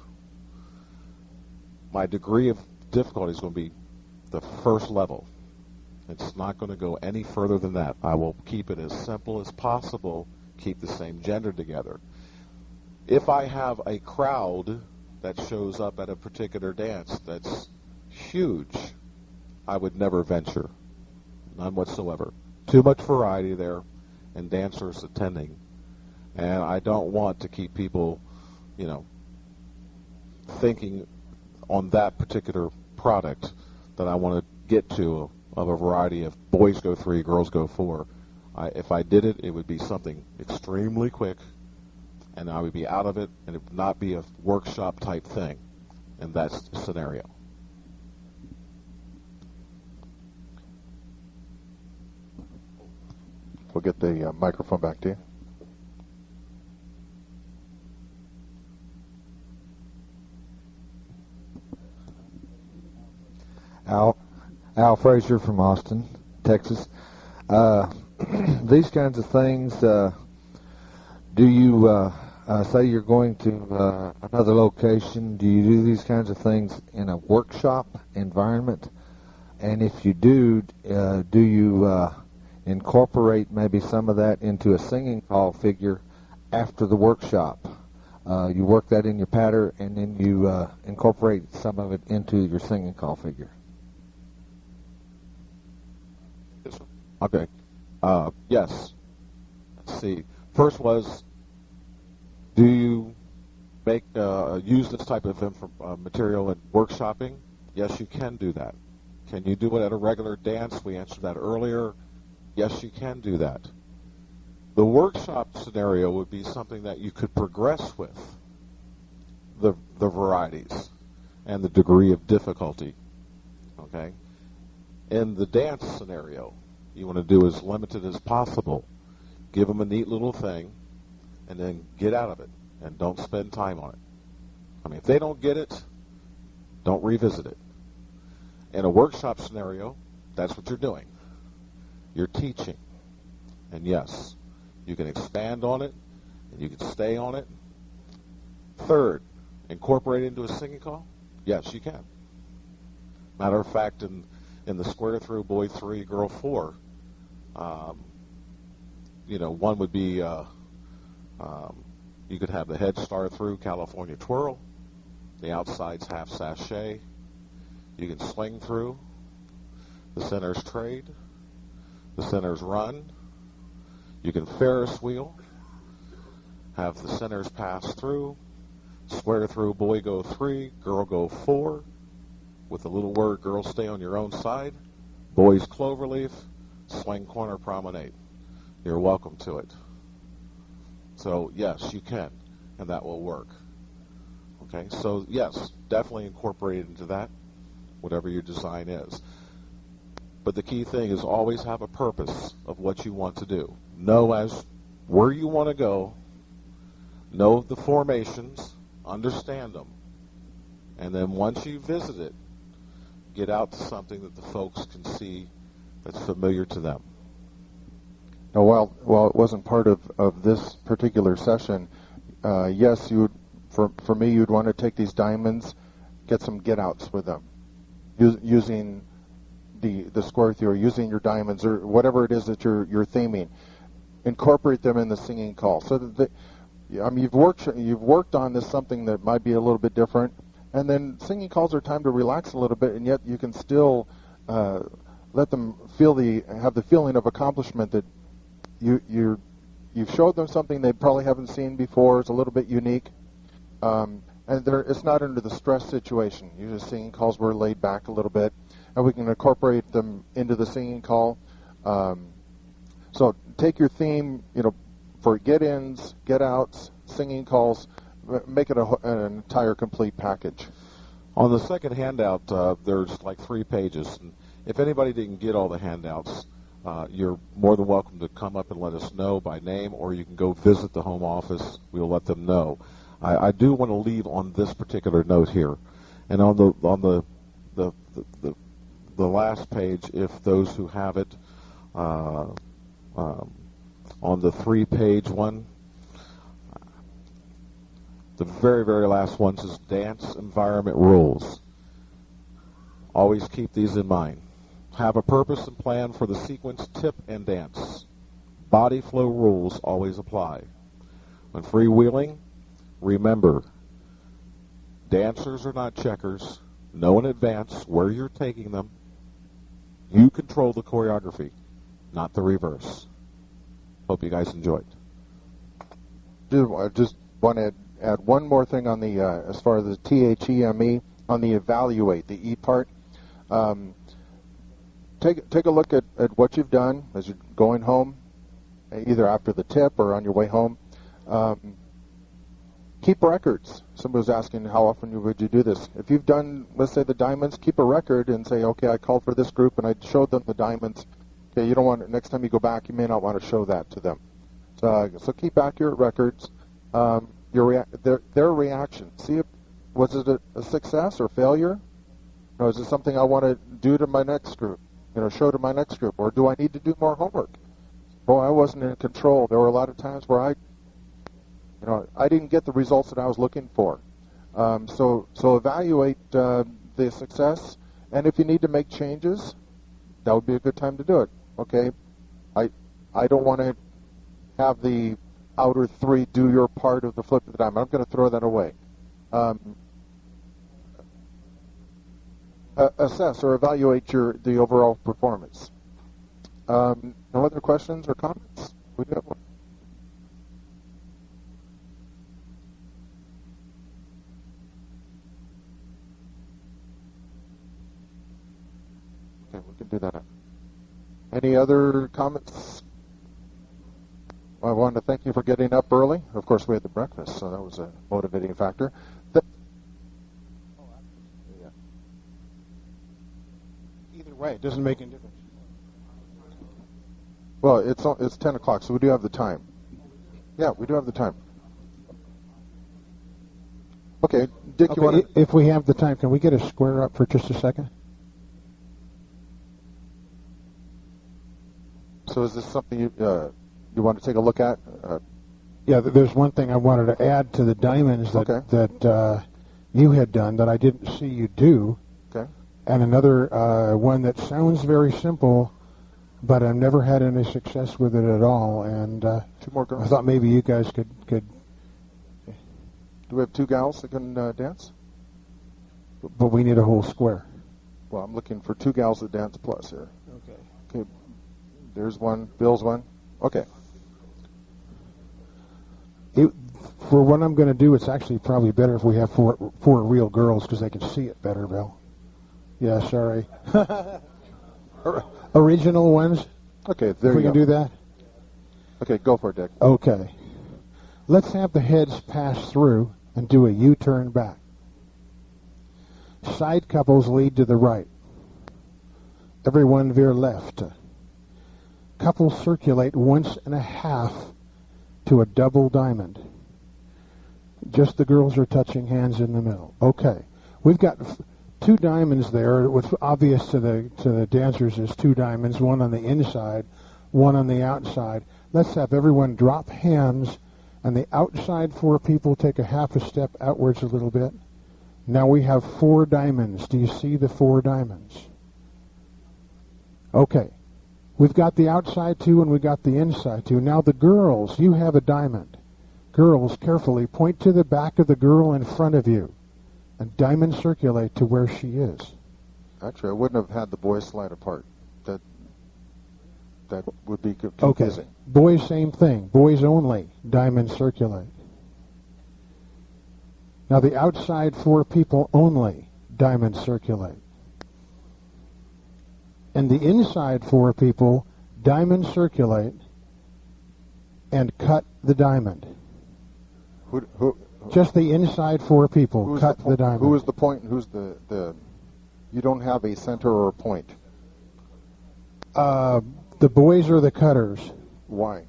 Speaker 3: my degree of difficulty is going to be the first level. It's not going to go any further than that. I will keep it as simple as possible, keep the same gender together. If I have a crowd that shows up at a particular dance that's huge, I would never venture. None whatsoever. Too much variety there and dancers attending. And I don't want to keep people, thinking on that particular product that I want to get to of a variety of boys go 3, girls go 4. If I did it, it would be something extremely quick, and I would be out of it, and it would not be a workshop type thing in that scenario.
Speaker 2: We'll get the microphone back to you.
Speaker 6: Al Frazier from Austin, Texas. These kinds of things, do you say you're going to another location? Do you do these kinds of things in a workshop environment? And if you do you incorporate maybe some of that into a singing call figure after the workshop? You work that in your patter, and then you incorporate some of it into your singing call figure.
Speaker 3: Okay. Yes. Let's see. First was, do you make use this type of material in workshopping? Yes, you can do that. Can you do it at a regular dance? We answered that earlier. Yes, you can do that. The workshop scenario would be something that you could progress with the varieties and the degree of difficulty. Okay? In the dance scenario, you want to do as limited as possible. Give them a neat little thing, and then get out of it, and don't spend time on it. I mean, if they don't get it, don't revisit it. In a workshop scenario, that's what you're doing. You're teaching. And yes, you can expand on it, and you can stay on it. Third, incorporate it into a singing call? Yes, you can. Matter of fact, in the square through, boy 3, girl 4, one would be, you could have the head star through, California twirl, the outside's half sachet, you can swing through, the center's trade, the center's run, you can Ferris wheel, have the centers pass through, square through, boy go 3, girl go 4, with the little word, girl stay on your own side, boys cloverleaf, swing corner promenade. You're welcome to it. So, yes, you can, and that will work. Okay, so, yes, definitely incorporate it into that, whatever your design is. But the key thing is always have a purpose of what you want to do. Know as where you want to go, know the formations, understand them, and then once you visit it, get out to something that the folks can see that's familiar to them.
Speaker 2: Now, while it wasn't part of this particular session, yes, you would, for me, you'd want to take these diamonds, get some get-outs with them, using the square through, or using your diamonds, or whatever it is that you're theming. Incorporate them in the singing call. So that you've worked on this something that might be a little bit different, and then singing calls are time to relax a little bit, and yet you can still let them have the feeling of accomplishment that you've showed them something they probably haven't seen before. It's a little bit unique, and it's not under the stress situation. Usually singing calls were laid back a little bit, and we can incorporate them into the singing call. So take your theme, for get-ins, get-outs, singing calls, make it an entire complete package.
Speaker 3: On the second handout, there's like 3 pages. And if anybody didn't get all the handouts, you're more than welcome to come up and let us know by name, or you can go visit the home office. We'll let them know. I do want to leave on this particular note here, and on the last page, if those who have it, on the 3-page one, the very, very last one says dance environment rules. Always keep these in mind. Have a purpose and plan for the sequence, tip, and dance. Body flow rules always apply. When freewheeling, remember, dancers are not checkers. Know in advance where you're taking them. You control the choreography, not the reverse. Hope you guys enjoyed.
Speaker 2: I just want to add one more thing on the as far as the THEME, on the evaluate, the E part. Take a look at what you've done as you're going home, either after the tip or on your way home. Keep records. Somebody was asking how often would you do this. If you've done, let's say, the diamonds, keep a record and say, okay, I called for this group and I showed them the diamonds. Okay, you don't want to, next time you go back, you may not want to show that to them. So keep accurate records. Their reaction. See, if, was it a success or failure? Is it something I want to do to my next group? Show to my next group, or do I need to do more homework? Boy, I wasn't in control. There were a lot of times where I didn't get the results that I was looking for. So evaluate the success, and if you need to make changes, that would be a good time to do it. Okay, I don't want to have the outer three do your part of the flip of the diamond. I'm going to throw that away. Assess or evaluate the overall performance. No other questions or comments? We got one. Okay, we can do that. Any other comments? Well, I wanted to thank you for getting up early. Of course, we had the breakfast, so that was a motivating factor.
Speaker 5: Either way, it doesn't make any difference.
Speaker 2: Well, it's 10 o'clock, so we do have the time. Yeah, we do have the time. Okay, Dick, you want to...
Speaker 5: If we have the time, can we get a square up for just a second?
Speaker 2: So is this something you want to take a look at?
Speaker 5: Yeah, there's one thing I wanted to add to the diamonds that you had done that I didn't see you do.
Speaker 2: Okay.
Speaker 5: And another one that sounds very simple, but I've never had any success with it at all. And
Speaker 2: two more girls.
Speaker 5: I thought maybe you guys could.
Speaker 2: Do we have two gals that can dance?
Speaker 5: But we need a whole square.
Speaker 2: Well, I'm looking for two gals that dance plus here.
Speaker 5: Okay.
Speaker 2: Okay. There's one. Bill's one. Okay.
Speaker 5: For what I'm going to do, it's actually probably better if we have four real girls because they can see it better, Bill. Yeah, sorry. Original ones?
Speaker 2: Okay, there you go.
Speaker 5: We can do that?
Speaker 2: Okay, go for it, Dick.
Speaker 5: Okay. Let's have the heads pass through and do a U-turn back. Side couples lead to the right. Everyone veer left. Couples circulate once and a half to a double diamond. Just the girls are touching hands in the middle. Okay. We've got two diamonds there. What's obvious to the dancers is two diamonds, one on the inside, one on the outside. Let's have everyone drop hands, and the outside four people take a half a step outwards a little bit. Now we have four diamonds. Do you see the four diamonds? Okay. We've got the outside two and we've got the inside two. Now the girls, you have a diamond. Girls, carefully point to the back of the girl in front of you and diamond circulate to where she is.
Speaker 2: Actually, I wouldn't have had the boys slide apart. That would be confusing.
Speaker 5: Okay. Boys, same thing. Boys only. Diamond circulate. Now the outside four people only. Diamond circulate. And the inside four people, diamond circulate and cut the diamond. Just the inside four people cut the diamond.
Speaker 2: Who is the point and who's the... You don't have a center or a point.
Speaker 5: The boys are the cutters.
Speaker 2: Why?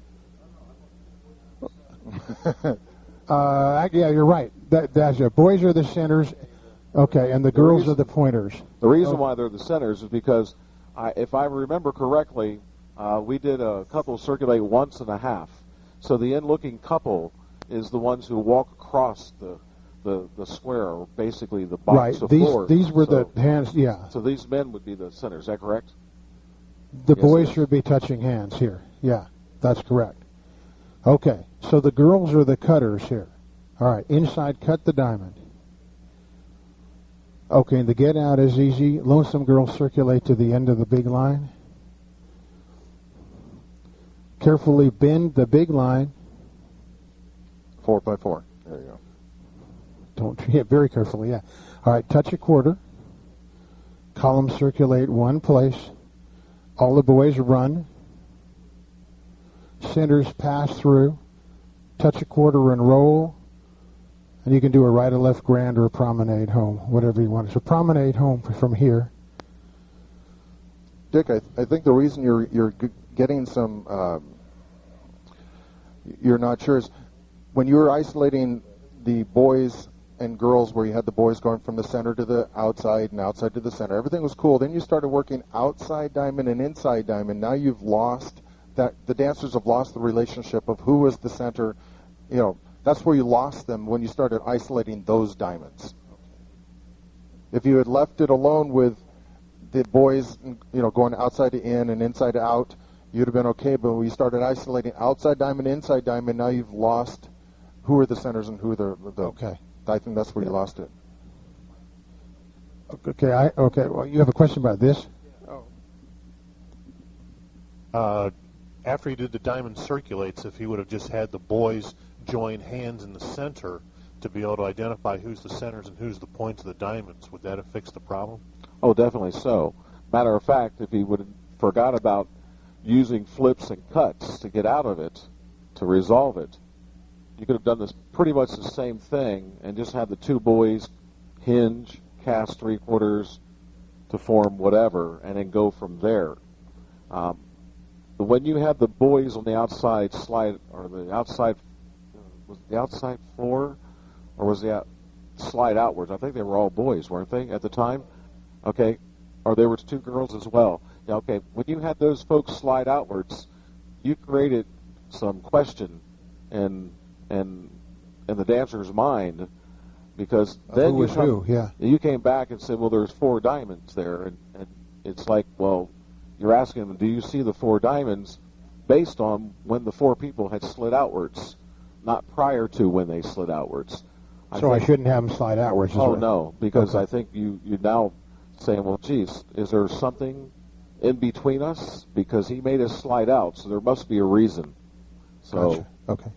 Speaker 5: Yeah, you're right. That's it. Boys are the centers. Okay, and the girls are the pointers.
Speaker 7: The reason why they're the centers is because, if I remember correctly, we did a couple circulate once and a half. So the in-looking couple is the ones who walk across the square, or basically the box of floors.
Speaker 5: These were the hands, yeah.
Speaker 7: So these men would be the centers, is that correct?
Speaker 5: The boys should be touching hands here. Yeah, that's correct. Okay, so the girls are the cutters here. All right, inside cut the diamond. Okay, and the get out is easy. Lonesome girls circulate to the end of the big line. Carefully bend the big line.
Speaker 2: 4 by 4. There you go.
Speaker 5: Don't very carefully, yeah. All right, touch a quarter. Columns circulate one place. All the boys run. Centers pass through. Touch a quarter and roll. And you can do a right or left grand or a promenade home, whatever you want. So promenade home from here.
Speaker 2: Dick, I think the reason you're getting some, you're not sure is when you were isolating the boys and girls where you had the boys going from the center to the outside and outside to the center, everything was cool. Then you started working outside diamond and inside diamond. Now you've lost that, the dancers have lost the relationship of who was the center. You know, that's where you lost them when you started isolating those diamonds. If you had left it alone with the boys, you know, going outside to in and inside to out, you'd have been okay. But when you started isolating outside diamond, inside diamond, now you've lost who are the centers and who are the
Speaker 5: Okay.
Speaker 2: I think that's where you lost it.
Speaker 5: Okay. Okay. Well, you have a question about this?
Speaker 8: After he did the diamond circulates, if he would have just had the boys join hands in the center to be able to identify who's the centers and who's the points of the diamonds, would that have fixed the problem?
Speaker 7: Oh, definitely so. Matter of fact, if he would have forgot about using flips and cuts to get out of it, to resolve it, you could have done this pretty much the same thing and just had the two boys hinge, cast three-quarters to form whatever, and then go from there. But when you had the boys on the outside slide, or the outside, was it the outside floor, or was the slide outwards? I think they were all boys, weren't they, at the time? Okay. Or there was two girls as well. Yeah, okay. When you had those folks slide outwards, you created some question in the dancer's mind, because then you came back and said, well, there's 4 diamonds there, and it's like, well, you're asking them, do you see the 4 diamonds based on when the 4 people had slid outwards, not prior to when they slid outwards?
Speaker 5: I shouldn't have them slide outwards.
Speaker 7: Oh, no, because I think you now saying, well, geez, is there something in between us? Because he made us slide out, so there must be a reason. So.
Speaker 5: Gotcha. Okay.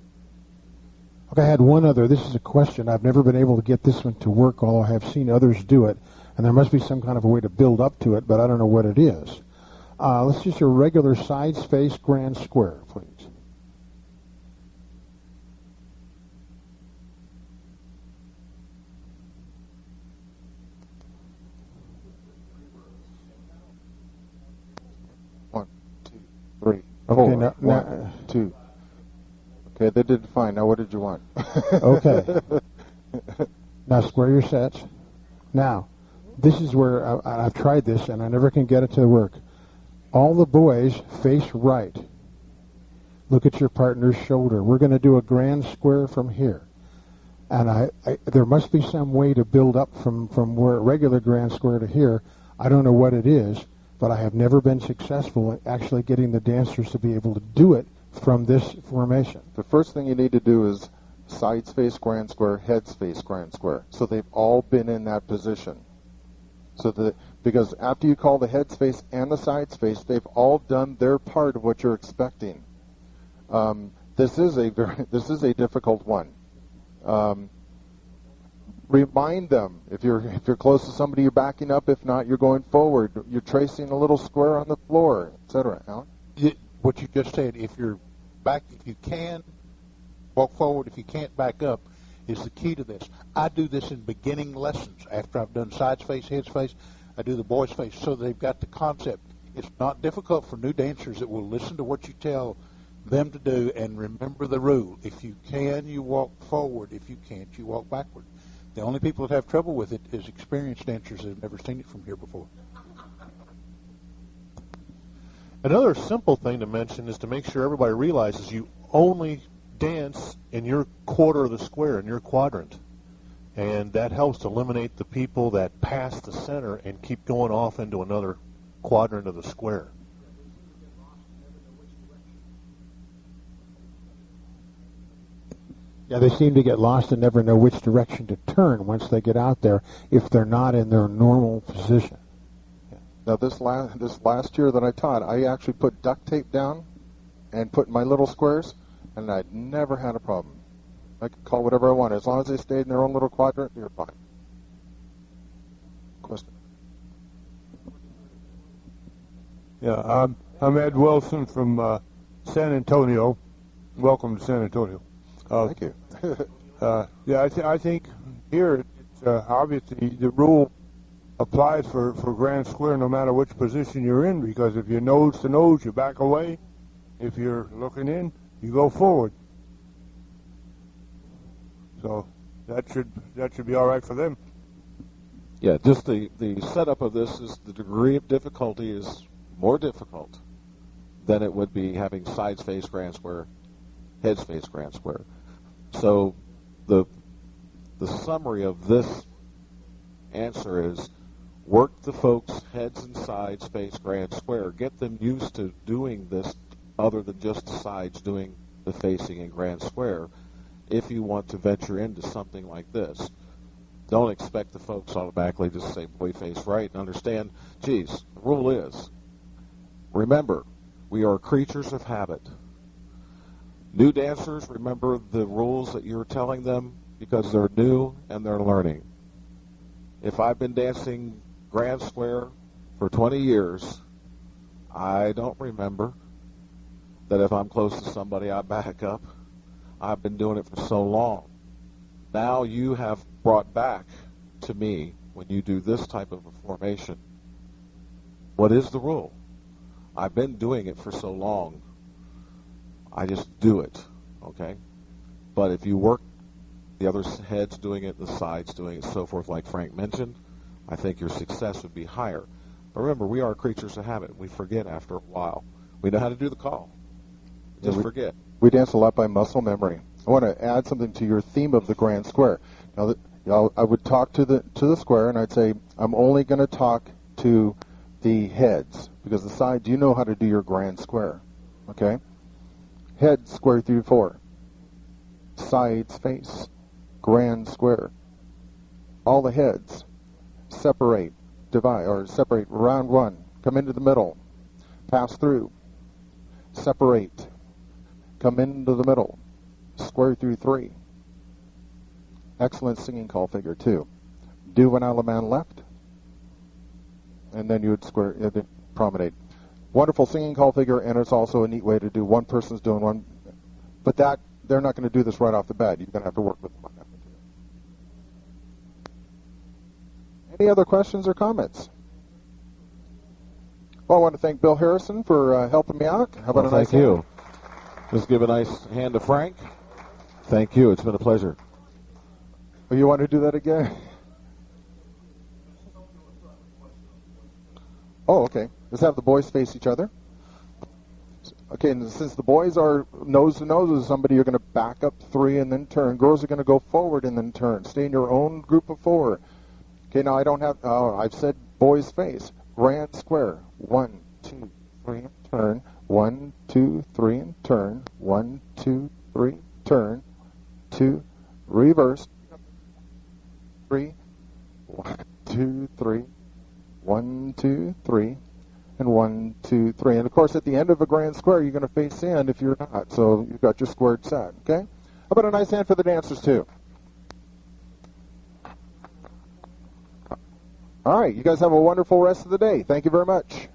Speaker 5: Okay, I had one other. This is a question. I've never been able to get this one to work, although I have seen others do it. And there must be some kind of a way to build up to it, but I don't know what it is. Let's just do a regular side space grand square, please.
Speaker 2: One, two, three,
Speaker 5: four.
Speaker 2: Okay, one, two. Okay, they did fine. Now what did you want?
Speaker 5: Okay. Now square your sets. Now, this is where I've tried this and I never can get it to work. All the boys face right. Look at your partner's shoulder. We're going to do a grand square from here. And there must be some way to build up from where a regular grand square to here. I don't know what it is, but I have never been successful at actually getting the dancers to be able to do it from this formation.
Speaker 2: The first thing you need to do is side space grand square, head space grand square. So they've all been in that position. Because after you call the head space and the side space, they've all done their part of what you're expecting. This is a difficult one. Remind them if you're close to somebody, you're backing up. If not, you're going forward. You're tracing a little square on the floor, etc. Alan?
Speaker 9: What you just said, if you're back, if you can walk forward, if you can't back up, is the key to this. I do this in beginning lessons. After I've done side space, head space, I do the boy's face, so they've got the concept. It's not difficult for new dancers that will listen to what you tell them to do and remember the rule. If you can, you walk forward. If you can't, you walk backward. The only people that have trouble with it is experienced dancers that have never seen it from here before.
Speaker 8: Another simple thing to mention is to make sure everybody realizes you only dance in your quarter of the square, in your quadrant. And that helps to eliminate the people that pass the center and keep going off into another quadrant of the square.
Speaker 5: Yeah, they seem to get lost and never know which direction to turn once they get out there if they're not in their normal position.
Speaker 2: Now this last year that I taught, I actually put duct tape down and put my little squares, and I'd never had a problem. I could call whatever I wanted. As long as they stayed in their own little quadrant, you're fine. Question?
Speaker 10: Yeah, I'm Ed Wilson from San Antonio. Welcome to San Antonio.
Speaker 2: Thank you.
Speaker 10: I think here it's obviously the rule applies for grand square no matter which position you're in, because if you're nose to nose, you back away. If you're looking in, you go forward. So that should be all right for them.
Speaker 7: Yeah, just the setup of this is the degree of difficulty is more difficult than it would be having sides face grand square, heads face grand square. So the summary of this answer is work the folks heads and sides face grand square. Get them used to doing this other than just the sides doing the facing in grand square if you want to venture into something like this. Don't expect the folks automatically to say boy face right and understand, geez, the rule is, remember, we are creatures of habit. New dancers, remember the rules that you're telling them because they're new and they're learning. If I've been dancing grand square for 20 years, I don't remember that if I'm close to somebody, I back up. I've been doing it for so long. Now you have brought back to me, when you do this type of a formation, what is the rule? I've been doing it for so long, I just do it, okay? But if you work the other heads doing it, the sides doing it, so forth, like Frank mentioned, I think your success would be higher. But remember, we are creatures of habit. We forget after a while. We know how to do the call. Just forget.
Speaker 2: We dance a lot by muscle memory. I want to add something to your theme of the grand square. Now, I would talk to the square, and I'd say, I'm only going to talk to the heads, because the side, you know how to do your grand square, okay? Head, square through 4. Sides, face, grand square. All the heads, separate, divide, or separate, round 1, come into the middle, pass through, separate, come into the middle, square through 3. Excellent singing call figure 2. Do an Alaman left, and then you would square promenade. Wonderful singing call figure, and it's also a neat way to do one person's doing one, but that they're not going to do this right off the bat. You're going to have to work with them on that. Any other questions or comments? Well, I want to thank Bill Harrison for helping me out. How about a nice
Speaker 7: thank you. Just give a nice hand to Frank. Thank you. It's been a pleasure.
Speaker 2: Oh, you want to do that again? Oh, okay. Let's have the boys face each other. Okay, and since the boys are nose to nose with somebody, you're going to back up 3 and then turn. Girls are going to go forward and then turn. Stay in your own group of 4. Okay, now I don't have, I've said boys face. Grand square. 1, 2, 3, and turn. 1, 2, 3, and turn. 1, 2, 3, turn. 2, reverse. 3, 1, 2, 3. 1, 2, 3, and 1, 2, 3. And of course, at the end of a grand square, you're going to face in if you're not. So you've got your squared set. Okay? How about a nice hand for the dancers too? All right. You guys have a wonderful rest of the day. Thank you very much.